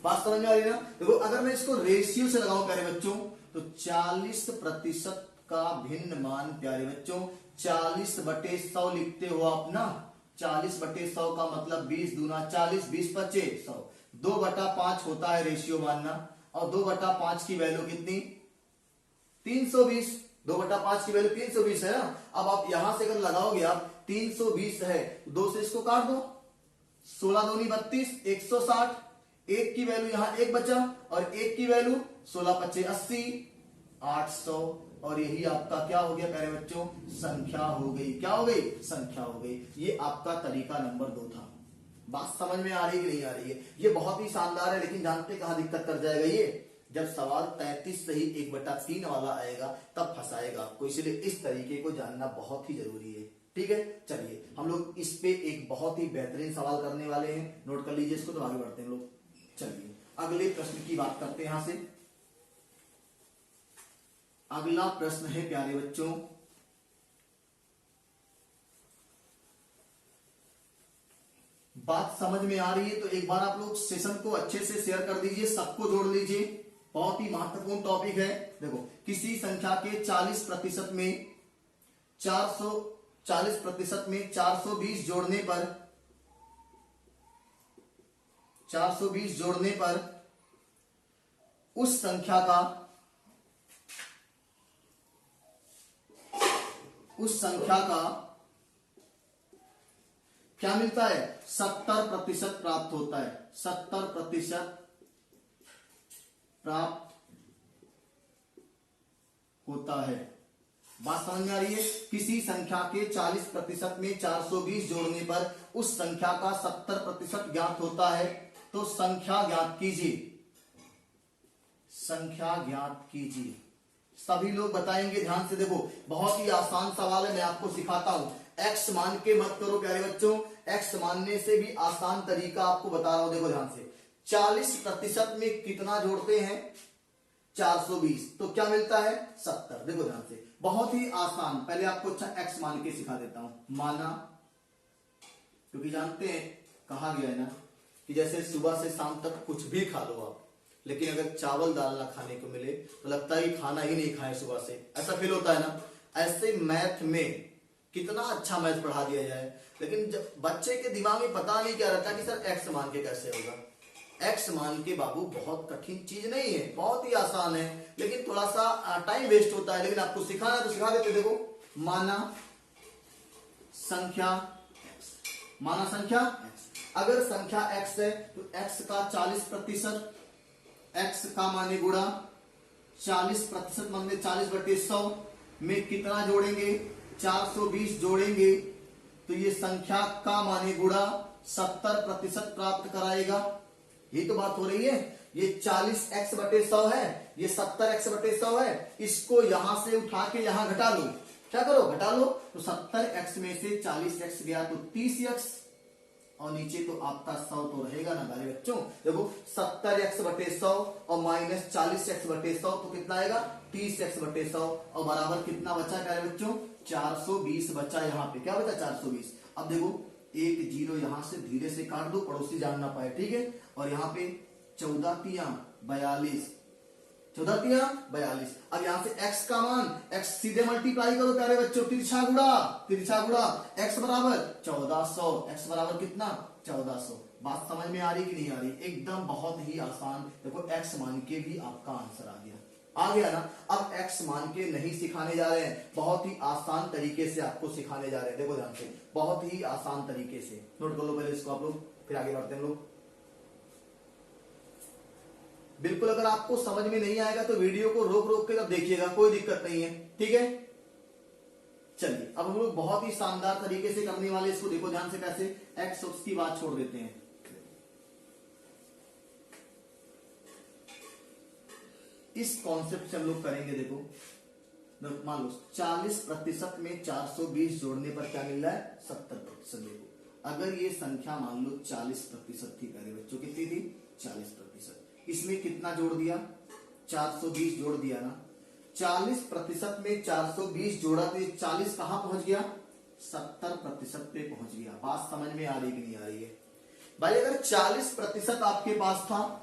बात समझ में आ रही है ना? देखो अगर मैं इसको रेशियो से लगाऊं प्यारे बच्चों, तो 40% का भिन्न मान प्यारे बच्चों 40/100 लिखते हो आप ना। 40/100 का मतलब 20 दूना 40, 20 पच्चे 100। 2/5 होता है रेशियो मानना, और 2/5 की वैल्यू कितनी? 320। 2/5 की वैल्यू 320 है ना। अब आप यहां से अगर लगाओगे आप, 320 है, 2 से इसको काट दो, 16 दूनी 32, 160। 1 की वैल्यू यहां 1 बचा, और 1 की वैल्यू 16 पच्चे 80, 800। और यही आपका क्या हो गया प्यारे बच्चों? संख्या हो गई। क्या हो गई? संख्या हो गई। ये आपका तरीका नंबर 2 था। बात समझ में आ रही है कि नहीं आ रही है? ये बहुत ही शानदार है, लेकिन जानते कहां दिक्कत कर जाएगा ये? जब सवाल 33 सही 1/3 वाला आएगा तब फंसाएगा आपको। इसलिए इस तरीके को जानना बहुत ही जरूरी है। ठीक है, चलिए हम लोग इस पे एक बहुत ही बेहतरीन सवाल करने वाले हैं, नोट कर लीजिए इसको, तो आगे बढ़ते हैं लोग। चलिए अगले प्रश्न की बात करते हैं। यहां से अगला प्रश्न है प्यारे बच्चों, बात समझ में आ रही है तो एक बार आप लोग सेशन को अच्छे से शेयर कर दीजिए, सबको जोड़ लीजिए। बहुत ही महत्वपूर्ण टॉपिक है। देखो किसी संख्या के 40% में 420 जोड़ने पर 420 जोड़ने पर उस संख्या का क्या मिलता है? 70% प्राप्त होता है। 70% प्राप्त होता है। बात समझ में आ रही है? किसी संख्या के 40% में 420 जोड़ने पर उस संख्या का 70% ज्ञात होता है, तो संख्या ज्ञात कीजिए। संख्या ज्ञात कीजिए। सभी लोग बताएंगे, ध्यान से देखो, बहुत ही आसान सवाल है, मैं आपको सिखाता हूं। एक्स मान के मत करो प्यारे बच्चों, एक्स मानने से भी आसान तरीका आपको बता रहा हूं। देखो ध्यान से, 40% में कितना जोड़ते हैं? 420, तो क्या मिलता है? 70। देखो ध्यान से, बहुत ही आसान। पहले आपको अच्छा एक्स मान के सिखा देता हूं। माना क्योंकि जानते हैं कहा गया है ना कि जैसे सुबह से शाम तक कुछ भी खा लो आप, लेकिन अगर चावल दाल ना खाने को मिले तो लगता है कि खाना ही नहीं खाए सुबह से, ऐसा फील होता है ना। ऐसे मैथ में कितना अच्छा मैथ पढ़ा दिया जाए, लेकिन जब बच्चे के दिमाग में पता नहीं क्या रहता कि सर एक्स मान के कैसे होगा। एक्स मान के बाबू बहुत कठिन चीज नहीं है, बहुत ही आसान है, लेकिन थोड़ा सा टाइम वेस्ट होता है। लेकिन आपको सिखाना है तो सिखा देते। देखो, माना संख्या x, माना संख्या x, अगर संख्या x है तो x का 40%, x का माने गुणा 40% माने 40/100 में कितना जोड़ेंगे, 420 जोड़ेंगे तो ये संख्या का माने गुणा 70% प्राप्त कराएगा। ये तो बात हो रही है। ये 40x/100 है, ये 70x/100 है। इसको यहां से उठा के यहां घटा लो, क्या करो, घटा लो। तो 70x में से 40x गया तो 30x, और नीचे तो आपका 100 तो रहेगा ना प्यारे बच्चों। देखो 70x/100 और माइनस 40x/100 तो कितना आएगा, 30x/100, और बराबर कितना बचा प्यारे बच्चों, 420 बचा। यहाँ पे क्या बचा, 420। अब देखो एक जीरो यहां से धीरे से काट दो, पड़ोसी जान ना पाए, ठीक है। और यहाँ पे 14 तिया 42, 14 तिया 42। अब यहां से x का मान, x सीधे मल्टीप्लाई करो प्यारे बच्चों, तिरछा गुणा, तिरछा गुणा, x बराबर 1400, x बराबर कितना, 1400। बात समझ में आ रही कि नहीं आ रही, एकदम बहुत ही आसान। देखो x मान के भी आपका आंसर आ गया, आ गया ना। अब x मान के नहीं सिखाने जा रहे हैं, बहुत ही आसान तरीके से आपको सिखाने जा रहे हैं। देखो ध्यान से, बहुत ही आसान तरीके से नोट कर लो पहले इसको आप लोग, फिर आगे बढ़ते हैं हम लोग। बिल्कुल अगर आपको समझ में नहीं आएगा तो वीडियो को रोक रोक के तब देखिएगा, कोई दिक्कत नहीं है, ठीक है। चलिए अब हम लोग बहुत ही शानदार तरीके से करने वाले इसको, देखो ध्यान से कैसे। एक्स की बात छोड़ देते हैं, इस कॉन्सेप्ट से हम लोग करेंगे। देखो मान लो 40% में 420 जोड़ने पर क्या मिल रहा है, 70%। देखो अगर ये संख्या मान लो 40% थी पहले बच्चों, कितनी थी, 40%। इसमें कितना जोड़ दिया, 420 जोड़ दिया ना। 40% में 420 जोड़ा तो ये 40 कहां पहुंच गया, 70% पे पहुंच गया। बात समझ में आ रही कि नहीं आ रही है भाई। अगर 40% आपके पास था,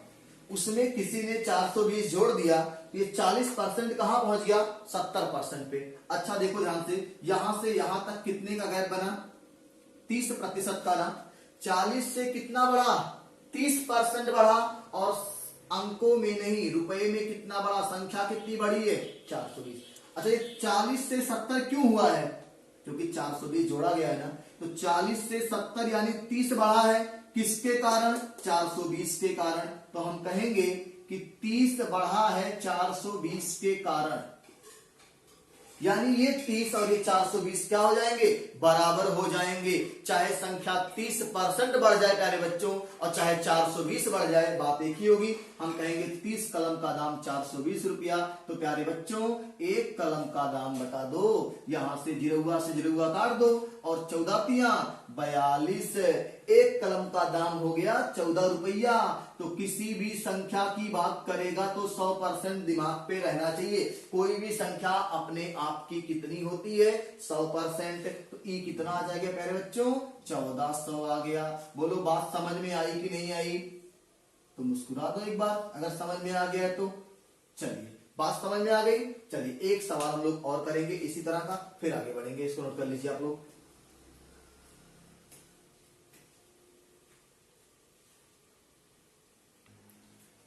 उसमें किसी ने 420 जोड़ दिया तो ये 40% कहां पहुंच गया, 70% पे। अच्छा देखो ध्यान से, यहां से यहां तक कितने का गैप बना, 30% का ना। 40 से कितना बढ़ा, 30% बढ़ा, और अंकों में नहीं रुपए में कितना बड़ा, संख्या कितनी बड़ी है, 420। अच्छा ये 40 से 70 क्यों हुआ है, क्योंकि 420 जोड़ा गया है ना। तो 40 से 70 यानी 30 बढ़ा है, किसके कारण, 420 के कारण। तो हम कहेंगे कि 30 बढ़ा है 420 के कारण, यानी ये 30 और ये 420 क्या हो जाएंगे, बराबर हो जाएंगे। चाहे संख्या 30% बढ़ जाए प्यारे बच्चों, और चाहे 420 बढ़ जाए, बात एक ही होगी। हम कहेंगे 30 कलम का दाम 420 रुपया। तो प्यारे बच्चों एक कलम का दाम बता दो, यहां से जिरौआ काट दो, और 14 तिया 42, एक कलम का दाम हो गया 14 रुपया। तो किसी भी संख्या की बात करेगा तो 100% दिमाग पे रहना चाहिए। कोई भी संख्या अपने आप की कितनी होती है, 100%। तो ई कितना आ जाएगा प्यारे बच्चों, 1400 आ गया। बोलो बात समझ में आई कि नहीं आई, तो मुस्कुरा दो एक बार अगर समझ में आ गया है तो। चलिए बात समझ में आ गई। चलिए एक सवाल हम लोग और करेंगे इसी तरह का, फिर आगे बढ़ेंगे। इसको नोट कर लीजिए आप लोग।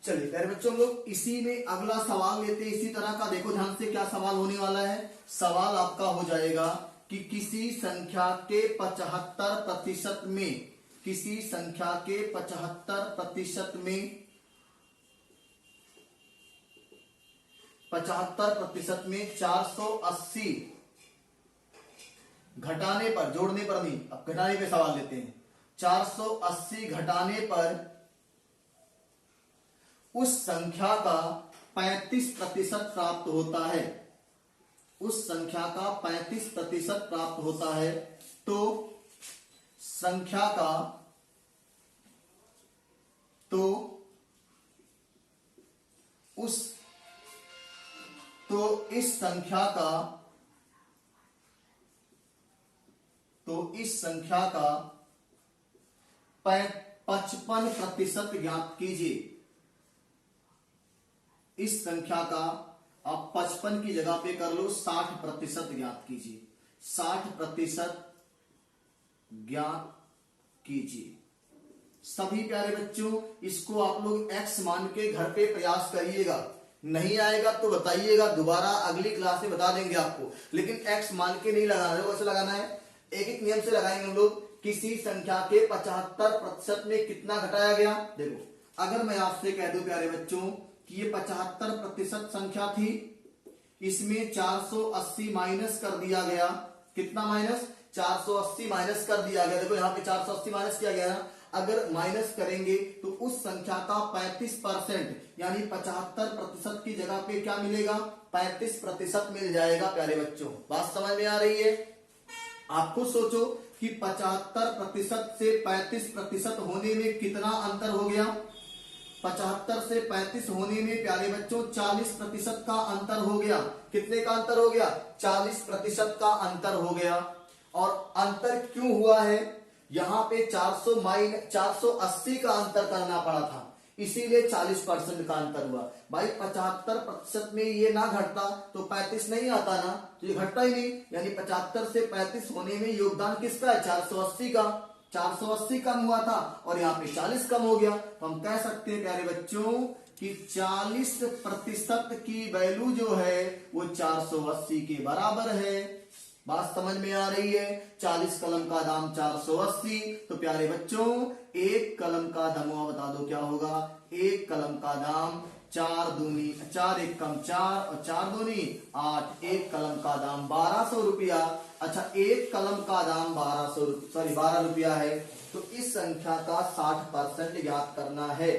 चलिए प्यारे बच्चों हम लोग इसी में अगला सवाल लेते हैं इसी तरह का। देखो ध्यान से क्या सवाल होने वाला है। सवाल आपका हो जाएगा कि किसी संख्या के 75% में, किसी संख्या के 75% में, 75% में 480 घटाने पर, जोड़ने पर नहीं, अब घटाने पे सवाल लेते हैं। 480 घटाने पर उस संख्या का 35% प्राप्त होता है, उस संख्या का 35% प्राप्त होता है। तो संख्या का, तो इस संख्या का, तो इस संख्या का 55% ज्ञात कीजिए। इस संख्या का आप 55 की जगह पे कर लो 60% ज्ञात कीजिए। 60% ज्ञात कीजिए। सभी प्यारे बच्चों इसको आप लोग x मान के घर पे प्रयास करिएगा, नहीं आएगा तो बताइएगा, दोबारा अगली क्लास में बता देंगे आपको, लेकिन x मान के नहीं लगाना है। कैसे लगाना है? एक एक नियम से लगाएंगे हम लोग। किसी संख्या के 75% में कितना घटाया गया। देखो अगर मैं आपसे कह दूं प्यारे बच्चों कि ये 75% संख्या थी, इसमें 480 माइनस कर दिया गया। कितना माइनस? 480 माइनस कर दिया गया। देखो यहाँ पे 480 माइनस किया गया ना, अगर माइनस करेंगे तो उस संख्या का 35% यानी 75% की जगह पे क्या मिलेगा? 35% मिल जाएगा प्यारे बच्चों। बात समझ में आ रही है? आपको सोचो कि 75% से 35% होने में कितना अंतर हो गया। 75 से 35 होने में प्यारे बच्चों 40% का अंतर हो गया। कितने का अंतर हो गया? 40% का अंतर हो गया। और अंतर क्यों हुआ है? यहां पे 480 का अंतर करना पड़ा था, इसीलिए 40% का अंतर हुआ। भाई 75% में ये ना घटता तो 35 नहीं आता ना, तो ये घटता ही नहीं। यानी 75 से 35 होने में योगदान किसका है? 480 का। 480 कम हुआ था और यहाँ पे 40 कम हो गया, तो हम कह सकते हैं प्यारे बच्चों कि 40% की वैल्यू जो है वो 480 के बराबर है। बात समझ में आ रही है? 40 कलम का दाम 480, तो प्यारे बच्चों एक कलम का दाम बता दो क्या होगा। एक कलम का दाम 4 दूनी 4 एक कम 4 और 4 दूनी 8। एक कलम का दाम 1200 रुपया। अच्छा एक कलम का दाम 12 रुपया है, तो इस संख्या का 60% ज्ञात करना है।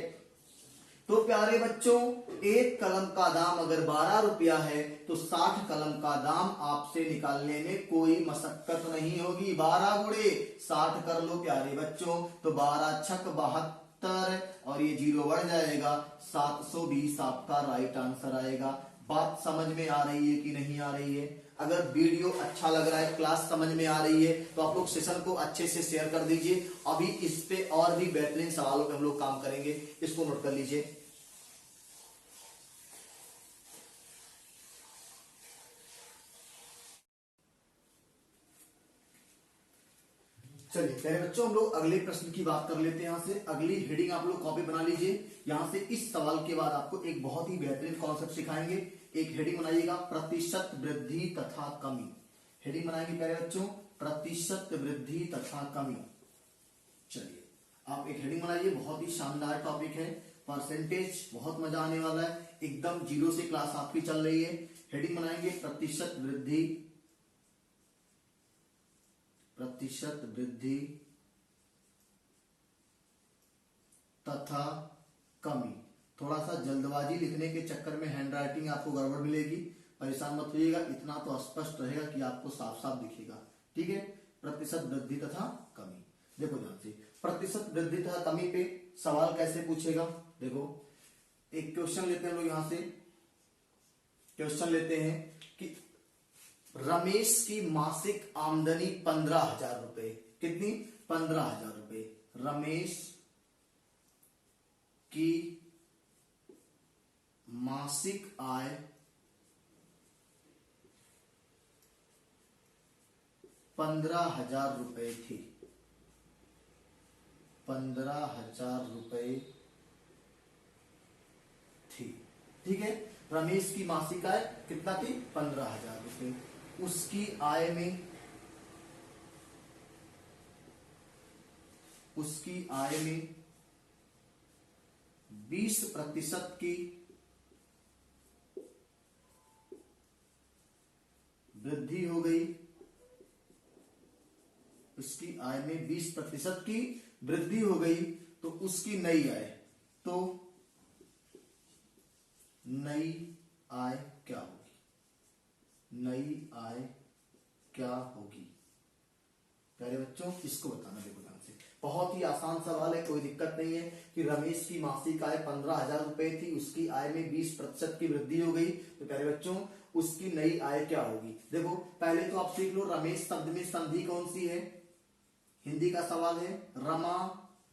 तो प्यारे बच्चों एक कलम का दाम अगर 12 रुपया है तो 60 कलम का दाम आपसे निकालने में कोई मशक्कत नहीं होगी। 12 गुणे 60 कर लो प्यारे बच्चों, तो 12 छक 72 और ये जीरो बढ़ जाएगा, 720 आपका राइट आंसर आएगा। बात समझ में आ रही है कि नहीं आ रही है? अगर वीडियो अच्छा लग रहा है, क्लास समझ में आ रही है, तो आप लोग सेशन को अच्छे से शेयर कर दीजिए। अभी इस पे और भी बेहतरीन सवालों पे हम लोग काम करेंगे, इसको नोट कर लीजिए। चलिए प्यारे बच्चों हम लोग अगले प्रश्न की बात कर लेते हैं। यहाँ से अगली हेडिंग आप लोग कॉपी बना लीजिए। यहाँ से इस सवाल के बाद आपको एक बहुत ही बेहतरीन कॉन्सेप्ट सिखाएंगे। एक हेडिंग बनाइएगा, प्रतिशत वृद्धि तथा कमी। हेडिंग बनाएंगे प्यारे बच्चों, प्रतिशत वृद्धि तथा कमी। चलिए आप एक हेडिंग बनाइए, बहुत ही शानदार टॉपिक है, परसेंटेज बहुत मजा आने वाला है। एकदम जीरो से क्लास आपकी चल रही है। हेडिंग बनाएंगे प्रतिशत वृद्धि तथा कमी। थोड़ा सा जल्दबाजी लिखने के चक्कर में हैंड राइटिंग आपको गड़बड़ मिलेगी, परेशान मत होइएगा, इतना तो स्पष्ट रहेगा कि आपको साफ साफ दिखेगा। ठीक है, प्रतिशत वृद्धि तथा कमी। देखो ध्यान से, प्रतिशत वृद्धि तथा कमी पे सवाल कैसे पूछेगा। देखो एक क्वेश्चन लेते हैं लोग, यहां से क्वेश्चन लेते हैं कि रमेश की मासिक आमदनी 15,000 रुपए। कितनी? 15,000 रुपए। रमेश की मासिक आय 15,000 रुपए थी। 15,000 रुपए थी। ठीक है, रमेश की मासिक आय कितना थी? 15,000 रुपए। उसकी आय में 20% की वृद्धि हो गई। उसकी आय में 20% की वृद्धि हो गई, तो उसकी नई आय, तो नई आय क्या होगी? नई आय क्या होगी प्यारे बच्चों, इसको बताना। देखो ध्यान से, बहुत ही आसान सवाल है, कोई दिक्कत नहीं है कि रमेश की मासिक आय 15,000 रुपए थी, उसकी आय में 20% की वृद्धि हो गई, तो प्यारे बच्चों उसकी नई आय क्या होगी। देखो पहले तो आप सीख लो रमेश शब्द में संधि कौन सी है। हिंदी का सवाल है, रमा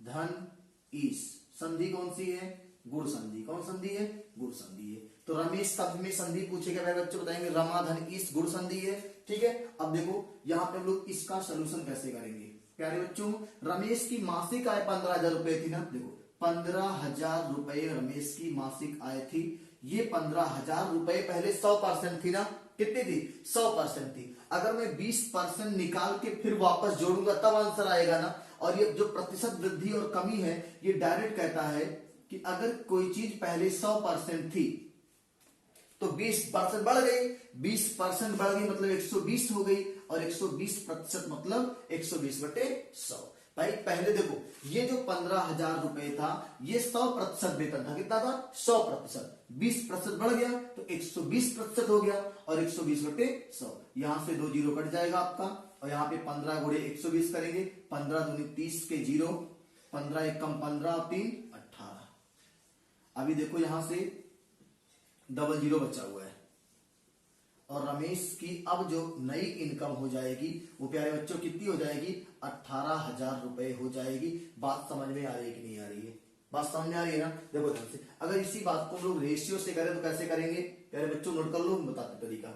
धन ईस, संधि कौन सी है? गुण संधि। कौन संधि है? गुण संधि है। तो रमेश शब्द में संधि पूछेगा प्यारे बच्चों, बताएंगे रमा धन ईस गुण संधि है। ठीक है, अब देखो यहाँ पे हम लोग इसका सोल्यूशन कैसे करेंगे प्यारे बच्चों। रमेश की मासिक आय 15,000 रुपए थी ना, देखो 15,000 रुपए रमेश की मासिक आय थी। ये 15,000 रुपए पहले 100% थी ना, कितनी थी? 100% थी। अगर मैं 20% निकाल के फिर वापस जोड़ूंगा तब आंसर आएगा ना। और ये जो प्रतिशत वृद्धि और कमी है ये डायरेक्ट कहता है कि अगर कोई चीज पहले 100% थी तो 20% बढ़ गई, 20% बढ़ गई मतलब 120 हो गई, और 120% मतलब 120/100। भाई पहले देखो ये जो 15,000 रुपए था ये 100% वेतन था, कितना था? 100%। 20% बढ़ गया तो 120% हो गया, और 120/100। यहां से 2 जीरो कट जाएगा आपका, और यहाँ पे 15 गुणे 120 करेंगे, 15 दूनी 30 के जीरो, 15 एकम 15 और 3 18। अभी देखो यहां से डबल जीरो बचा हुआ है, और रमेश की अब जो नई इनकम हो जाएगी वो प्यारे बच्चों कितनी हो जाएगी? 18,000 रुपए हो जाएगी। बात समझ में आ रही है कि नहीं आ रही है? बात समझ में आ रही है ना? देखो ध्यान से, अगर इसी बात को हम लोग रेशियो से करें तो कैसे करेंगे प्यारे बच्चों? नोट कर लो, बताते तरीका।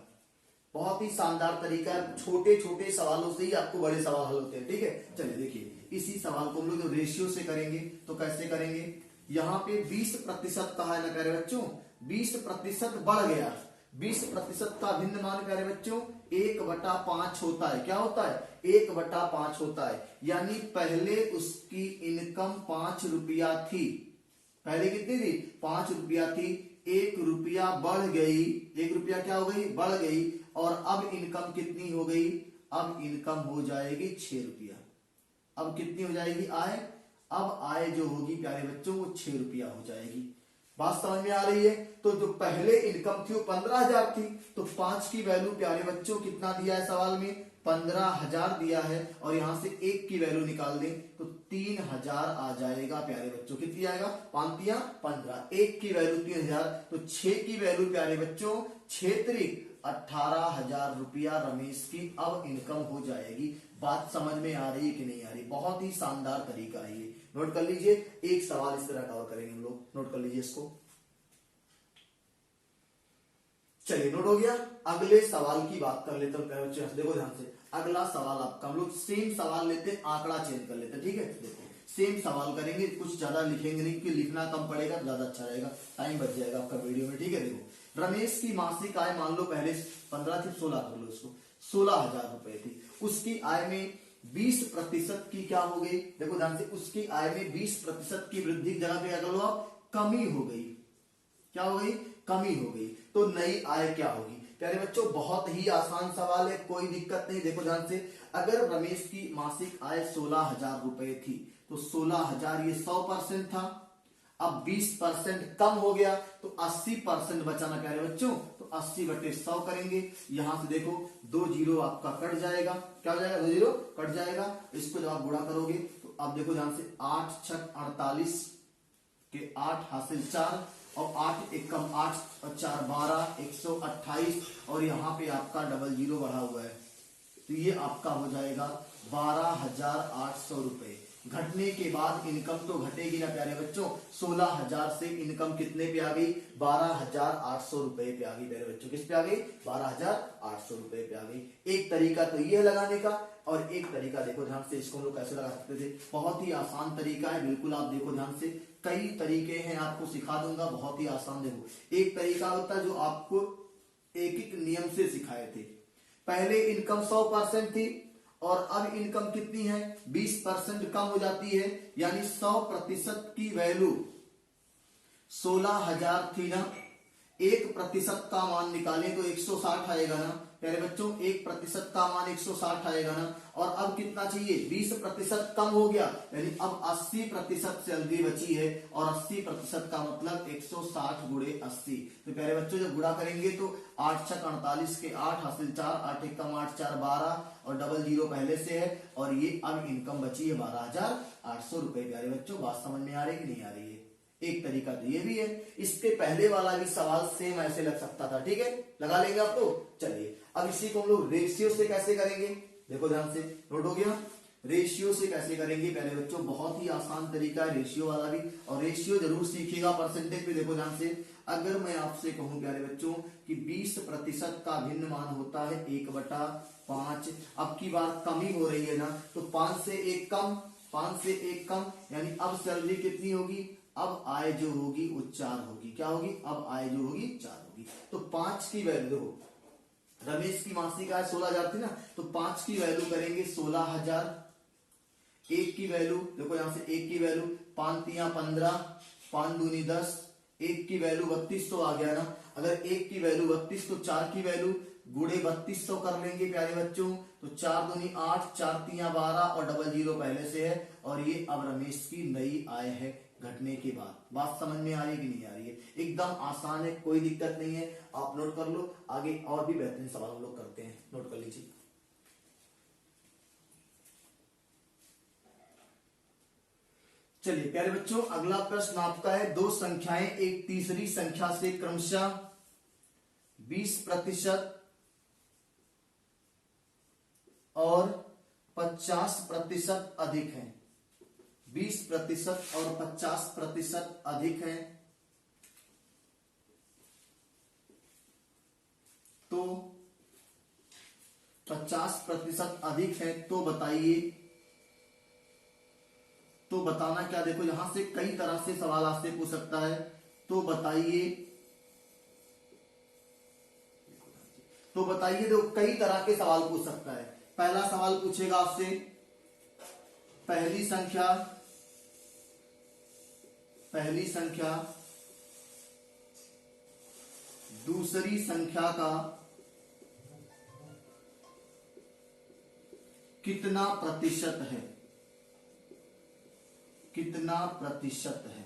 बहुत ही शानदार तरीका है, छोटे छोटे सवालों से ही आपको बड़े सवाल हल होते हैं। ठीक है, चलिए देखिए, इसी सवाल को हम लोग रेशियो से करेंगे तो कैसे करेंगे? यहाँ पे 20% कहा है ना प्यारे बच्चों, 20% बढ़ गया। 20% का भिन्न मान प्यारे बच्चों 1/5 होता है। क्या होता है? 1/5 होता है। यानी पहले उसकी इनकम 5 रुपया थी। पहले कितनी थी? 5 रुपया थी। 1 रुपया बढ़ गई, 1 रुपया क्या हो गई? बढ़ गई। और अब इनकम कितनी हो गई? अब इनकम हो जाएगी 6 रुपया। अब कितनी हो जाएगी आय? अब आय जो होगी प्यारे बच्चों वो 6 रुपया हो जाएगी। बात समझ में आ रही है? तो जो पहले इनकम थी वो 15,000 थी, तो 5 की वैल्यू प्यारे बच्चों कितना दिया है सवाल में? 15,000 दिया है, और यहां से 1 की वैल्यू निकाल दें तो 3,000 आ जाएगा प्यारे बच्चों। कितनी आएगा? 5×3 = 15। 1 की वैल्यू 3,000, तो 6 की वैल्यू प्यारे बच्चों 6×3 = 18,000 रुपया रमेश की अब इनकम हो जाएगी। बात समझ में आ रही है कि नहीं आ रही? बहुत ही शानदार तरीका है ये, नोट कर लीजिए। एक सवाल इस तरह कवर करेंगे हम लोग, नोट कर लीजिए इसको। चलिए नोट हो गया। अगले सवाल की बात कर लेते हैं बच्चों, देखो ध्यान से। अगला सवाल आपका, हम लोग सेम सवाल लेते हैं, आंकड़ा चेंज कर लेते हैं। ठीक है, देखो सेम सवाल करेंगे, कुछ ज्यादा लिखेंगे नहीं क्योंकि लिखना कम पड़ेगा तो ज्यादा अच्छा रहेगा, टाइम बच जाएगा आपका वीडियो में। ठीक है, देखो रमेश की मासिक आय मान लो पहले 15 थी, 16 कर लो इसको, 16,000 रुपए थी। उसकी आय में 20% की क्या हो गई? देखो ध्यान से, उसकी आय में 20% की वृद्धि की जगह पे क्या कर लो आप? कमी हो गई। क्या हो गई? कमी हो गई। तो नई आय क्या होगी प्यारे बच्चों? बहुत ही आसान सवाल है, कोई दिक्कत नहीं। देखो ध्यान से, अगर रमेश की मासिक आय 16,000 रुपए थी तो 16,000 ये 100% था। अब 20% कम हो गया तो 80% बचाना प्यारे बच्चों, तो 80/100 करेंगे। यहां से देखो 2 जीरो आपका कट जाएगा। क्या हो जाएगा? 2 जीरो कट जाएगा। इसको जब आप गुणा करोगे तो अब देखो ध्यान से, 8 छक 48 के 8 हासिल 4, और 8 एकम 8 और 4 12, 128, और यहाँ पे आपका डबल जीरो बढ़ा हुआ है तो ये आपका हो जाएगा 12,800 रुपए। घटने के बाद इनकम तो घटेगी ना प्यारे बच्चों। 16,000 से इनकम कितने पे आ गई? 12,800 रुपए पे आ गई प्यारे बच्चों। किस पे आ गई? 12,800 रुपए पे आ गई। एक तरीका तो ये है लगाने का, और एक तरीका देखो ध्यान से, इसको हम लोग कैसे लगा सकते थे। बहुत ही आसान तरीका है, बिल्कुल आप देखो ध्यान से, कई तरीके हैं, आपको सिखा दूंगा, बहुत ही आसान। देखो एक तरीका होता है जो आपको एक एक नियम से सिखाए थे। पहले इनकम 100% थी और अब इनकम कितनी है? 20% कम हो जाती है, यानी 100% की वैल्यू 16,000 थी ना। 1% का मान निकालें तो 160 आएगा ना प्यारे बच्चों। 1% का मान 160 आएगा ना। और अब कितना चाहिए? 20% कम हो गया, यानी अब 80% सैलरी बची है, और 80% का मतलब 160 गुणे 80। तो प्यारे बच्चों जब गुणा करेंगे तो 8 छक 48 के 8 हासिल 4, 8 एकम 8 4 12, और डबल जीरो पहले से है, और ये अब इनकम बची है 12,800 रुपए। प्यारे बच्चों बात समझ में आ रही है कि नहीं आ रही है? एक तरीका तो ये भी है। इसके पहले वाला भी सवाल सेम ऐसे लग सकता था। ठीक है, लगा लेंगे आप लोग। चलिए अब इसी को हम लोग रेशियो से कैसे करेंगे, देखो ध्यान से, नोट हो गया। रेशियो से कैसे करेंगे प्यारे बच्चों, बहुत ही आसान तरीका है रेशियो वाला भी, और रेशियो जरूर सीखिएगा। परसेंटेज पे देखो ध्यान से, अगर मैं आपसे कहूं प्यारे बच्चों कि 20% का भिन्न मान होता है 1/5, अब की बार कमी हो रही है ना, तो 5 से 1 कम, 5 से 1 कम, यानी अब सैलरी कितनी होगी, अब आय जो होगी वो 4 होगी। क्या होगी, अब आय जो होगी 4 होगी। तो 5 की वैल्यू, रमेश की मासिक आय 16,000 थी ना, तो 5 की वैल्यू करेंगे 16,000। 1 की वैल्यू देखो यहां से, 1 की वैल्यू 5 तिया 15, 5 दूनी 10, 1 की वैल्यू 3200 आ गया ना। अगर 1 की वैल्यू 32, तो 4 की वैल्यू गुणे 3200 कर लेंगे प्यारे बच्चों, तो 4 दूनी 8, 4 तिया 12 और डबल जीरो पहले से है, और ये अब रमेश की नई आय है घटने के बाद। बात समझ में आ रही है कि नहीं आ रही है, एकदम आसान है, कोई दिक्कत नहीं है, आप नोट कर लो। आगे और भी बेहतरीन सवाल हम लोग करते हैं, नोट कर लीजिए। चलिए प्यारे बच्चों, अगला प्रश्न आपका है, दो संख्याएं एक तीसरी संख्या से क्रमशः 20% और 50% अधिक हैं। 20% और 50% अधिक हैं, तो 50% अधिक है, तो बताइए, तो बताना क्या। देखो यहां से कई तरह से सवाल आपसे पूछ सकता है, तो बताइए, तो बताइए, देखो कई तरह के सवाल पूछ सकता है। पहला सवाल पूछेगा आपसे, पहली संख्या दूसरी संख्या का कितना प्रतिशत है, कितना प्रतिशत है।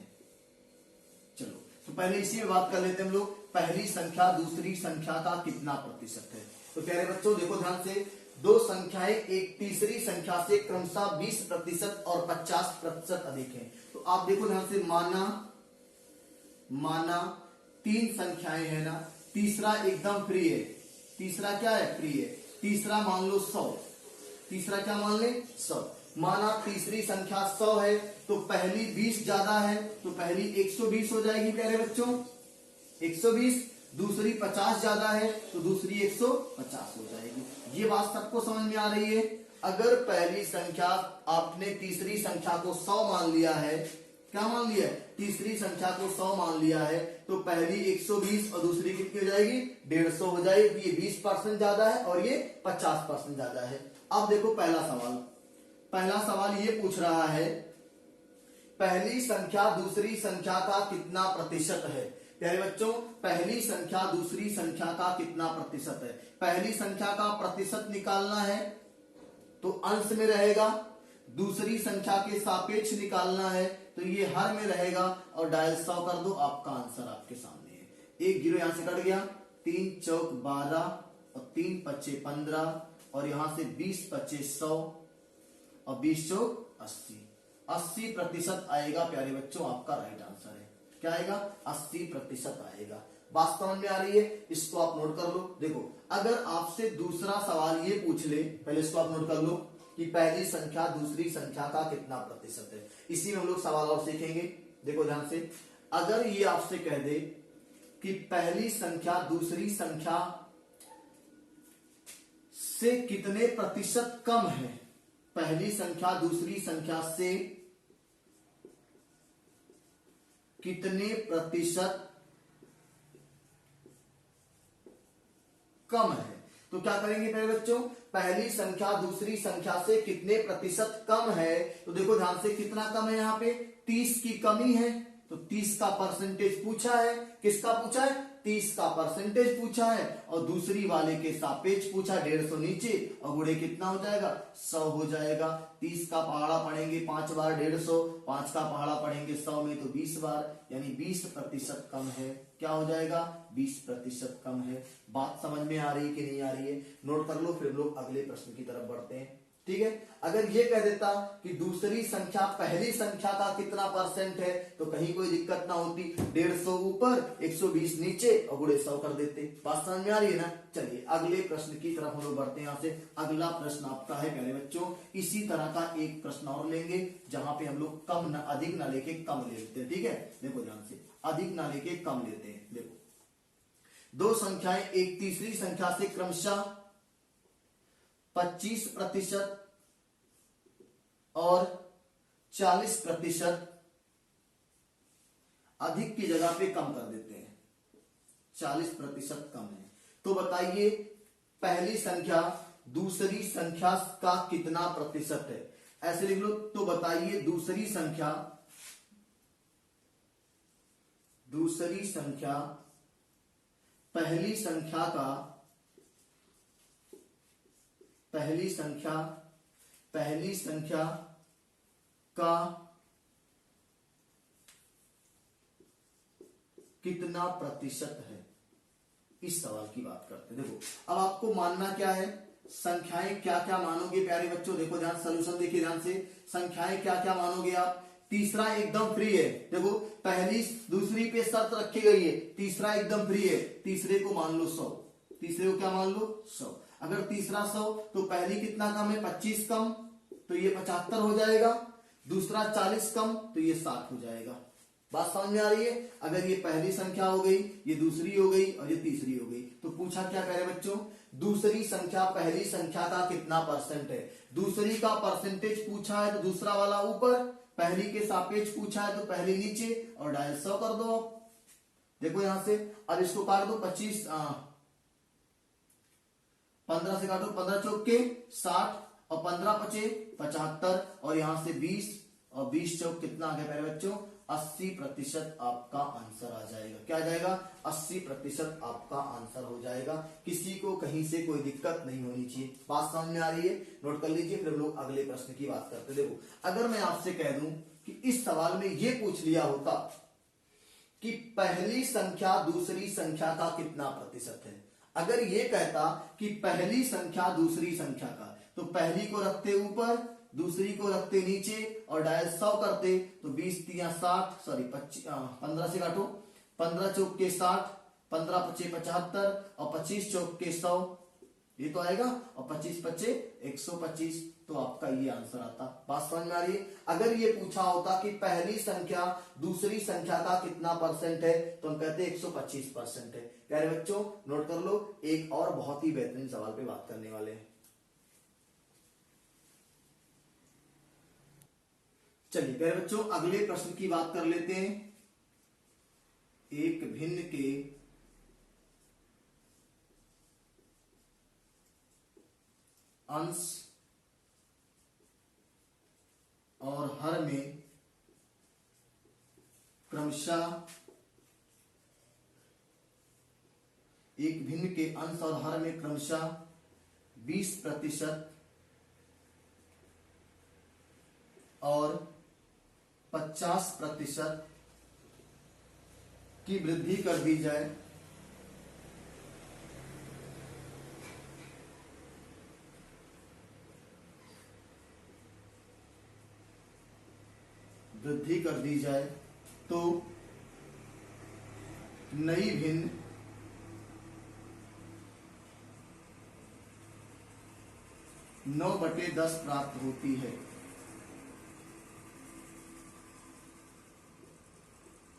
चलो तो पहले इसी में बात कर लेते हैं हम लोग, पहली संख्या दूसरी संख्या का कितना प्रतिशत है। तो प्यारे बच्चों देखो ध्यान से, दो संख्याएं एक तीसरी संख्या से क्रमशः 20% और 50% अधिक है। तो आप देखो ध्यान से, माना 3 संख्याएं है ना, तीसरा एकदम फ्री है, तीसरा क्या है, फ्री है। तीसरा मान लो 100, तीसरा क्या मान ले, 100। माना तीसरी संख्या 100 है, तो पहली 20 ज्यादा है, तो पहली 120 हो जाएगी प्यारे बच्चों, 120। दूसरी 50 ज्यादा है, तो दूसरी 150 हो जाएगी। ये बात सबको समझ में आ रही है। अगर पहली संख्या आपने तीसरी संख्या को 100 मान लिया है, क्या मान लिया है, तीसरी संख्या को 100 मान लिया है, तो पहली 120 और दूसरी कितनी हो जाएगी, 150 हो जाएगी। ये 20% ज्यादा है और ये 50% ज्यादा है। अब देखो पहला सवाल ये पूछ रहा है, पहली संख्या दूसरी संख्या का कितना प्रतिशत है। प्यारे बच्चों, पहली संख्या दूसरी संख्या का कितना प्रतिशत है। पहली संख्या का प्रतिशत निकालना है तो अंश में रहेगा, दूसरी संख्या के सापेक्ष निकालना है तो ये हर में रहेगा, और डायल 100 कर दो, आपका आंसर आपके सामने है। एक जीरो यहां से कट गया, 3 चौक 12 और 3 पच्चे 15, और यहां से 20 पच्चे 100 और 20 चौक 80। 80% आएगा प्यारे बच्चों, आपका राइट आंसर है। क्या आएगा, 80% आएगा। बात समझ में आ रही है, इसको आप नोट कर लो। देखो अगर आपसे दूसरा सवाल ये पूछ ले, पहले इसको आप नोट कर लो कि पहली संख्या दूसरी संख्या का कितना प्रतिशत है। इसी में हम लोग सवाल और सीखेंगे। देखो ध्यान से, अगर ये आपसे कह दे कि पहली संख्या दूसरी संख्या से कितने प्रतिशत कम है, पहली संख्या दूसरी संख्या से कितने प्रतिशत कम है, तो क्या करेंगे मेरे बच्चों, पहली संख्या दूसरी संख्या से कितने प्रतिशत कम है। तो देखो ध्यान से, कितना कम है, यहाँ पे 30 की कमी है, तो 30 का परसेंटेज पूछा है। किसका पूछा है, 30 का परसेंटेज पूछा है, और दूसरी वाले के सापेक्ष पूछा, 150 नीचे और गुणे कितना हो जाएगा, 100 हो जाएगा। 30 का पहाड़ा पढ़ेंगे 5 बार 150, 5 का पहाड़ा पढ़ेंगे 100 में तो 20 बार, यानी 20% कम है। क्या हो जाएगा, 20% कम है। बात समझ में आ रही कि नहीं आ रही है, नोट कर लो, फिर लोग अगले प्रश्न की तरफ बढ़ते हैं। ठीक है। अगर ये कह देता कि दूसरी संख्या पहली संख्या का कितना परसेंट है, तो कहीं कोई दिक्कत ना होती। 150 ऊपर 120 नीचे और गुणे 100 कर देते। बात समझ में आ रही है ना। चलिए अगले प्रश्न की तरफ हम लोग बढ़ते हैं। यहाँ से अगला प्रश्न आपका है प्यारे बच्चों, इसी तरह का एक प्रश्न और लेंगे जहां पे हम लोग कम ना अधिक ना लेके कम ले लेते हैं। ठीक है, देखो ध्यान से, अधिक ना लेके कम लेते हैं। देखो दो संख्याएं एक तीसरी संख्या से क्रमशः 25% और 40% अधिक की जगह पे कम कर देते हैं। 40% कम है, तो बताइए पहली संख्या दूसरी संख्या का कितना प्रतिशत है। ऐसे लिख लो, तो बताइए दूसरी संख्या पहली संख्या का कितना प्रतिशत है। इस सवाल की बात करते हैं। देखो अब आपको मानना क्या है, संख्याएं क्या क्या मानोगे प्यारे बच्चों। देखो ध्यान, सोल्यूशन देखिए ध्यान से, संख्याएं क्या क्या मानोगे आप। तीसरा एकदम फ्री है। देखो पहली दूसरी पे शर्त रखी गई है, तीसरा एकदम फ्री है। तीसरे को मान लो 100, तीसरे को क्या मान लो 100। अगर तीसरा 100 तो पहली कितना कम है, 25 कम, तो ये 75 हो जाएगा। दूसरा 40 कम, तो ये 60 हो जाएगा। बात समझ में आ रही है। अगर ये पहली संख्या हो गई, ये दूसरी हो गई और ये तीसरी हो गई, तो पूछा क्या प्यारे बच्चों, दूसरी संख्या पहली संख्या का कितना परसेंट है। दूसरी का परसेंटेज पूछा है तो दूसरा वाला ऊपर, पहली के सापेक्ष पूछा है तो पहली नीचे, और डायल 100 कर दो। देखो यहां से अब इसको काट दो, 25 15 से काटो, 15 चौक के 60 और 15 पचे 75, और यहां से 20 और 20 चौक कितना आ गया प्यारे बच्चों, 80% आपका आंसर आ जाएगा। क्या आ जाएगा, 80% आपका आंसर हो जाएगा। किसी को कहीं से कोई दिक्कत नहीं होनी चाहिए। बात समझ में आ रही है, नोट कर लीजिए। फिर लोग अगले प्रश्न की बात करते। देखो अगर मैं आपसे कह दूं कि इस सवाल में यह पूछ लिया होता कि पहली संख्या दूसरी संख्या का कितना प्रतिशत है। अगर ये कहता कि पहली संख्या दूसरी संख्या का, तो पहली को रखते ऊपर, दूसरी को रखते नीचे और डायल 100 करते, तो 20 तिया 60, सॉरी 15 से काटो, 15 चौक के 60, 15 पचे 75 और 25 चौक के 100, ये तो आएगा, और 25 पचे 125, तो आपका ये आंसर आता। बात समझ में आ रही है। अगर ये पूछा होता कि पहली संख्या दूसरी संख्या का कितना परसेंट है, तो हम कहते 125% है। प्यारे बच्चों नोट कर लो, एक और बहुत ही बेहतरीन सवाल पे बात करने वाले हैं। चलिए प्यारे बच्चों अगले प्रश्न की बात कर लेते हैं। एक भिन्न के अंश और हर में क्रमशः, एक भिन्न के अंश और हर में क्रमशः 20% और 50% की वृद्धि कर दी जाए, तो नई भिन्न 9/10 प्राप्त होती है।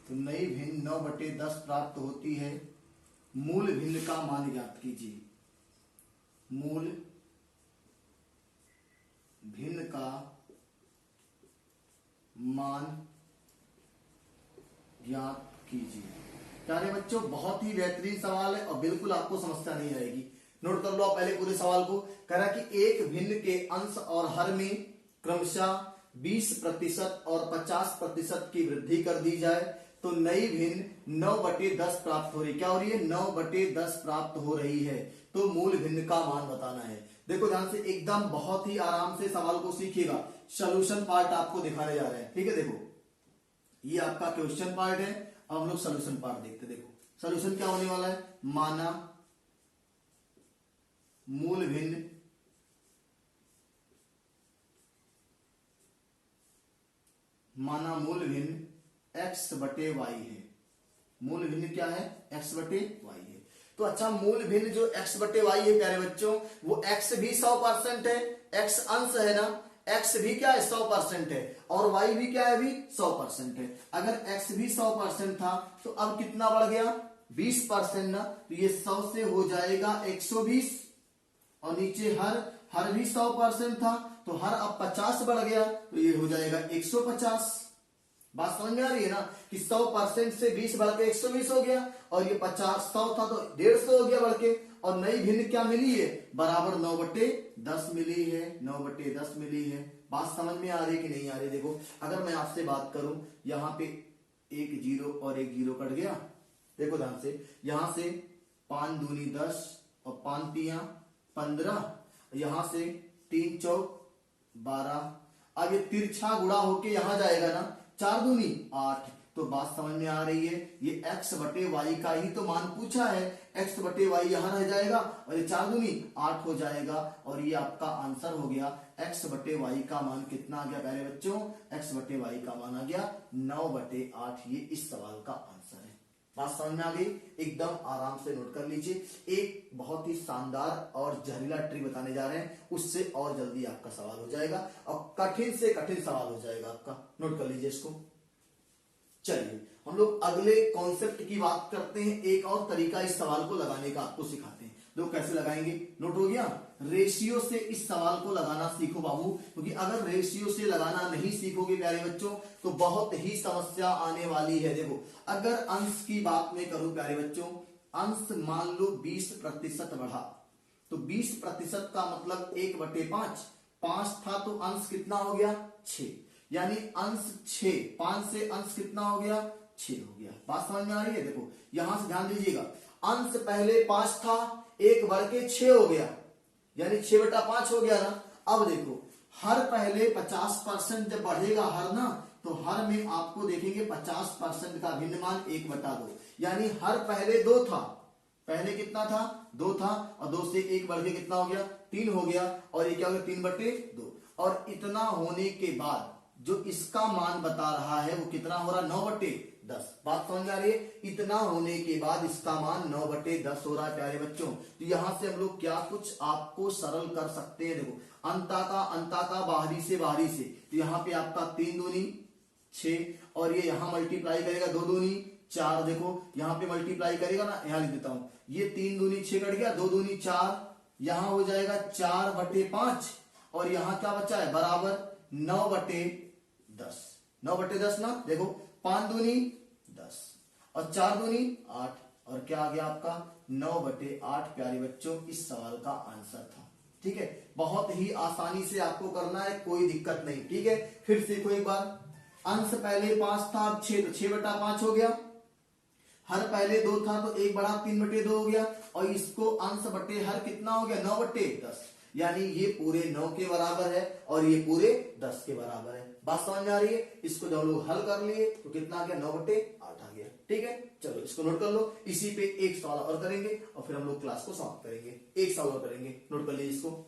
तो नई भिन्न 9/10 प्राप्त होती है। मूल भिन्न का मान ज्ञात कीजिए। मूल भिन्न का मान ज्ञात कीजिए। प्यारे बच्चों बहुत ही बेहतरीन सवाल है और बिल्कुल आपको समस्या नहीं आएगी। नोट कर लो आप पहले पूरे सवाल को। कह रहा कि एक भिन्न के अंश और हर में क्रमशः 20% और 50% की वृद्धि कर दी जाए, तो नई भिन्न 9/10 प्राप्त हो रही। क्या हो रही है, 9/10 प्राप्त हो रही है। तो मूल भिन्न का मान बताना है। देखो ध्यान से, एकदम बहुत ही आराम से सवाल को सीखिएगा। सॉल्यूशन पार्ट आपको दिखाने जा रहे हैं। ठीक है, देखो ये आपका क्वेश्चन पार्ट है। अब हम लोग सॉल्यूशन पार्ट देखते। देखो सॉल्यूशन क्या होने वाला है, माना मूल भिन्न माना मूल भिन्न x बटे वाई है। मूल भिन्न क्या है? x बटे वाई है। तो अच्छा, मूल भिन्न जो x बटे वाई है प्यारे बच्चों, वो x भी 100% है, x अंश है ना, x भी क्या है? 100% है, और y भी क्या है? अभी 100% है। अगर x भी 100% था तो अब कितना बढ़ गया? 20% ना, तो ये 100 से हो जाएगा 120, और नीचे हर भी 100% था तो हर अब 50 बढ़ गया, तो ये हो जाएगा 150। बात समझ में आ रही है ना कि 100% से 20 बढ़ के 120 हो गया, और ये 100 था तो 150 हो गया बढ़ के, और नई भिन्न क्या मिली है? बराबर 9/10 मिली है, 9/10 मिली है। बात समझ में आ रही है कि नहीं आ रही? देखो, अगर मैं आपसे बात करूं, यहां पे एक 0 और एक 0 कट गया, देखो ध्यान से, यहां से 5 दूनी 10 और 5 तिया 15, यहां से 3 चौक 12। अब ये तिरछा गुणा होके यहां जाएगा ना, 4 दूनी 8। तो बात समझ में आ रही है, ये x बटे वाई का ही तो मान पूछा है, x बटे वाई यहां रह जाएगा और ये 4 दूनी 8 हो जाएगा, और ये आपका आंसर हो गया। x बटे वाई का मान कितना आ गया प्यारे बच्चों? x बटे वाई का मान आ गया 9/8। ये इस सवाल का आंसर है। बात समझ में आ गई? एकदम आराम से नोट कर लीजिए। एक बहुत ही शानदार और जहरीला ट्रिक बताने जा रहे हैं, उससे और जल्दी आपका सवाल हो जाएगा, और कठिन से कठिन सवाल हो जाएगा आपका। नोट कर लीजिए इसको। चलिए हम लोग अगले कॉन्सेप्ट की बात करते हैं। एक और तरीका इस सवाल को लगाने का आपको सिखाते हैं। दो कैसे लगाएंगे? नोट हो गया? रेशियो से इस सवाल को लगाना सीखो बाबू, क्योंकि अगर रेशियो से लगाना नहीं सीखोगे प्यारे बच्चों तो बहुत ही समस्या आने वाली है। देखो, अगर अंश की बात में करूं प्यारे बच्चों, अंश मान लो 20% बढ़ा, तो 20% का मतलब 1/5। 5 था तो अंश कितना हो गया? 6, यानी अंश 6। 5 से अंश कितना हो गया? 6 हो गया। बात समझ में आ रही है? देखो यहां से ध्यान दीजिएगा, अंश पहले 5 था, 1 बढ़ के 6 हो गया, यानी 6/5 हो गया ना। अब देखो, हर पहले 50% जब बढ़ेगा हर ना, तो हर में आपको देखेंगे 50% का भिन्न मान 1/2, यानी हर पहले 2 था। पहले कितना था? 2 था, और 2 से 1 बढ़ के कितना हो गया? 3 हो गया, और ये क्या हो गया? 3/2। और इतना होने के बाद जो इसका मान बता रहा है वो कितना हो रहा? 9/10। बात समझ में आ रही है? इतना होने के बाद इसका मान 9/10 हो रहा है प्यारे बच्चों। तो यहां से हम लोग क्या कुछ आपको सरल कर सकते हैं। देखो, अंता का बाहरी से बाहरी से, तो यहाँ पे आपका 3 दूनी 6, और ये यहां मल्टीप्लाई करेगा 2 दूनी 4। देखो यहां पे मल्टीप्लाई करेगा ना, यहां लिख देता हूं, ये 3 दूनी 6 कट गया, 2 दूनी 4, यहां हो जाएगा 4/5, और यहां क्या बचा है? बराबर 9/10। 9/10 ना, देखो 5 दूनी 10 और 4 दूनी 8, और क्या आ गया आपका? 9/8 प्यारे बच्चों इस सवाल का आंसर था। ठीक है, बहुत ही आसानी से आपको करना है, कोई दिक्कत नहीं। ठीक है, फिर सीखो एक बार। अंश पहले 5 था, अब 6, तो 6/5 हो गया। हर पहले 2 था तो 1 बढ़ा 3/2 हो गया, और इसको अंश बटे हर कितना हो गया? 9/10, यानी ये पूरे 9 के बराबर है और ये पूरे 10 के बराबर है। बात समझ में आ रही है? इसको जब लोग हल कर लिए तो कितना आ गया? 9/8 आ गया। ठीक है, चलो इसको नोट कर लो। इसी पे एक सवाल और करेंगे और फिर हम लोग क्लास को समाप्त करेंगे। एक सवाल और करेंगे, नोट कर लीजिए इसको।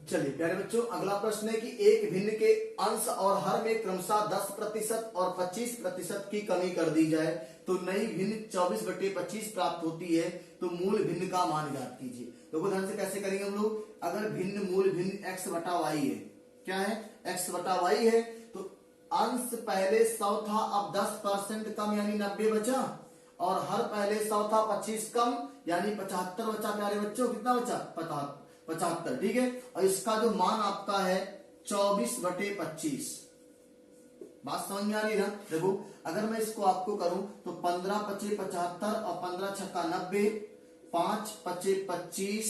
चलिए प्यारे बच्चों, अगला प्रश्न है कि एक भिन्न के अंश और हर में क्रमशः 10% और 25% की कमी कर दी जाए तो नई भिन्न 24/25 प्राप्त होती है, तो मूल भिन्न का मान ज्ञात कीजिए। देखो ध्यान से कैसे करेंगे हम लोग। अगर भिन्न मूल भिन्न x/y है, क्या है? x/y है, तो अंश पहले 100 था, अब 10% कम यानी 90 बचा, और हर पहले 100 था, 25 कम यानी 75 बचा प्यारे बच्चों। कितना बचा? 75। ठीक है, और इसका जो मान आपका है 24/25। बात समझ में आ रही है ना? देखो अगर मैं इसको आपको करूं तो 15×5 75 और 15×6 90, 5×5 25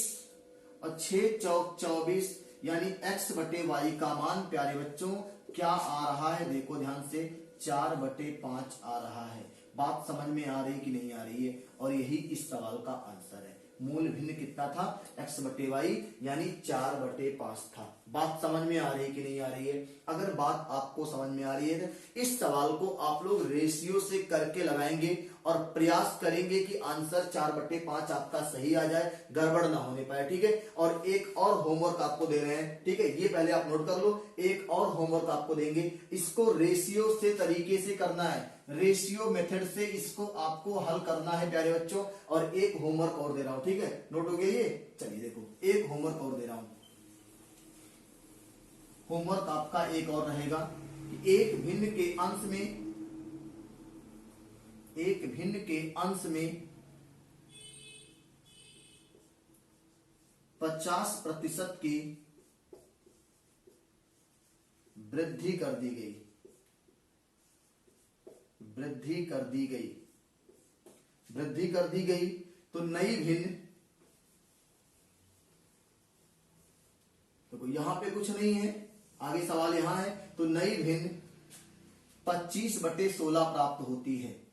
और 6×4 24, यानी x/y का मान प्यारे बच्चों क्या आ रहा है? देखो ध्यान से, 4/5 आ रहा है। बात समझ में आ रही कि नहीं आ रही है? और यही इस सवाल का आंसर है। मूल भिन्न कितना था, x बटे वाई, यानी 4/5 था। बात समझ में आ रही है कि नहीं आ रही है? अगर बात आपको समझ में आ रही है तो इस सवाल को आप लोग रेशियो से करके लगाएंगे और प्रयास करेंगे कि आंसर 4/5 आपका सही आ जाए, गड़बड़ ना होने पाए, ठीक है। और एक और होमवर्क आपको दे रहे हैं, ठीक है, ये पहले आप नोट कर लो। एक और होमवर्क आपको देंगे, इसको रेशियो से तरीके से करना है, रेशियो मेथड से इसको आपको हल करना है प्यारे बच्चों। और एक होमवर्क और दे रहा हूं, ठीक है, नोट हो गया ये? चलिए देखो, एक होमवर्क और दे रहा हूं। होमवर्क आपका एक और रहेगा कि एक भिन्न के अंश में 50% की वृद्धि कर दी गई, तो नई भिन्न, देखो यहां पे कुछ नहीं है, आगे सवाल यहां है, तो नई भिन्न 25/16 प्राप्त होती है,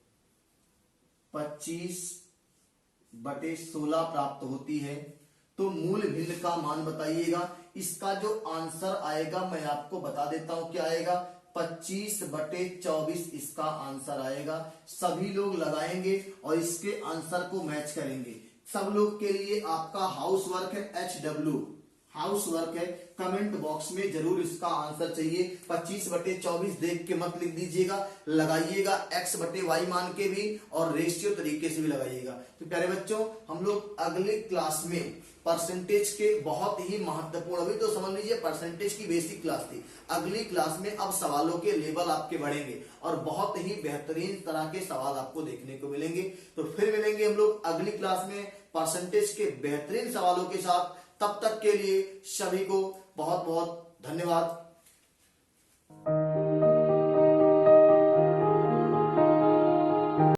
25/16 प्राप्त होती है। तो मूल भिन्न का मान बताइएगा। इसका जो आंसर आएगा मैं आपको बता देता हूं, क्या आएगा, 25/24 इसका आंसर आएगा। सभी लोग लगाएंगे और इसके आंसर को मैच करेंगे। सब लोग के लिए आपका हाउस वर्क है, HW हाउस वर्क है, कमेंट बॉक्स में जरूर इसका आंसर चाहिए। 25/24 देख के मत लिख दीजिएगा, लगाइएगा x बटे वाई मान के भी और रेशियो तरीके से भी लगाइएगा। तो प्यारे बच्चों, हम लोग अगले क्लास में परसेंटेज के बहुत ही महत्वपूर्ण, अभी तो समझ लीजिए परसेंटेज की बेसिक क्लास थी, अगली क्लास में अब सवालों के लेवल आपके बढ़ेंगे और बहुत ही बेहतरीन तरह के सवाल आपको देखने को मिलेंगे। तो फिर मिलेंगे हम लोग अगली क्लास में परसेंटेज के बेहतरीन सवालों के साथ। तब तक के लिए सभी को बहुत बहुत धन्यवाद।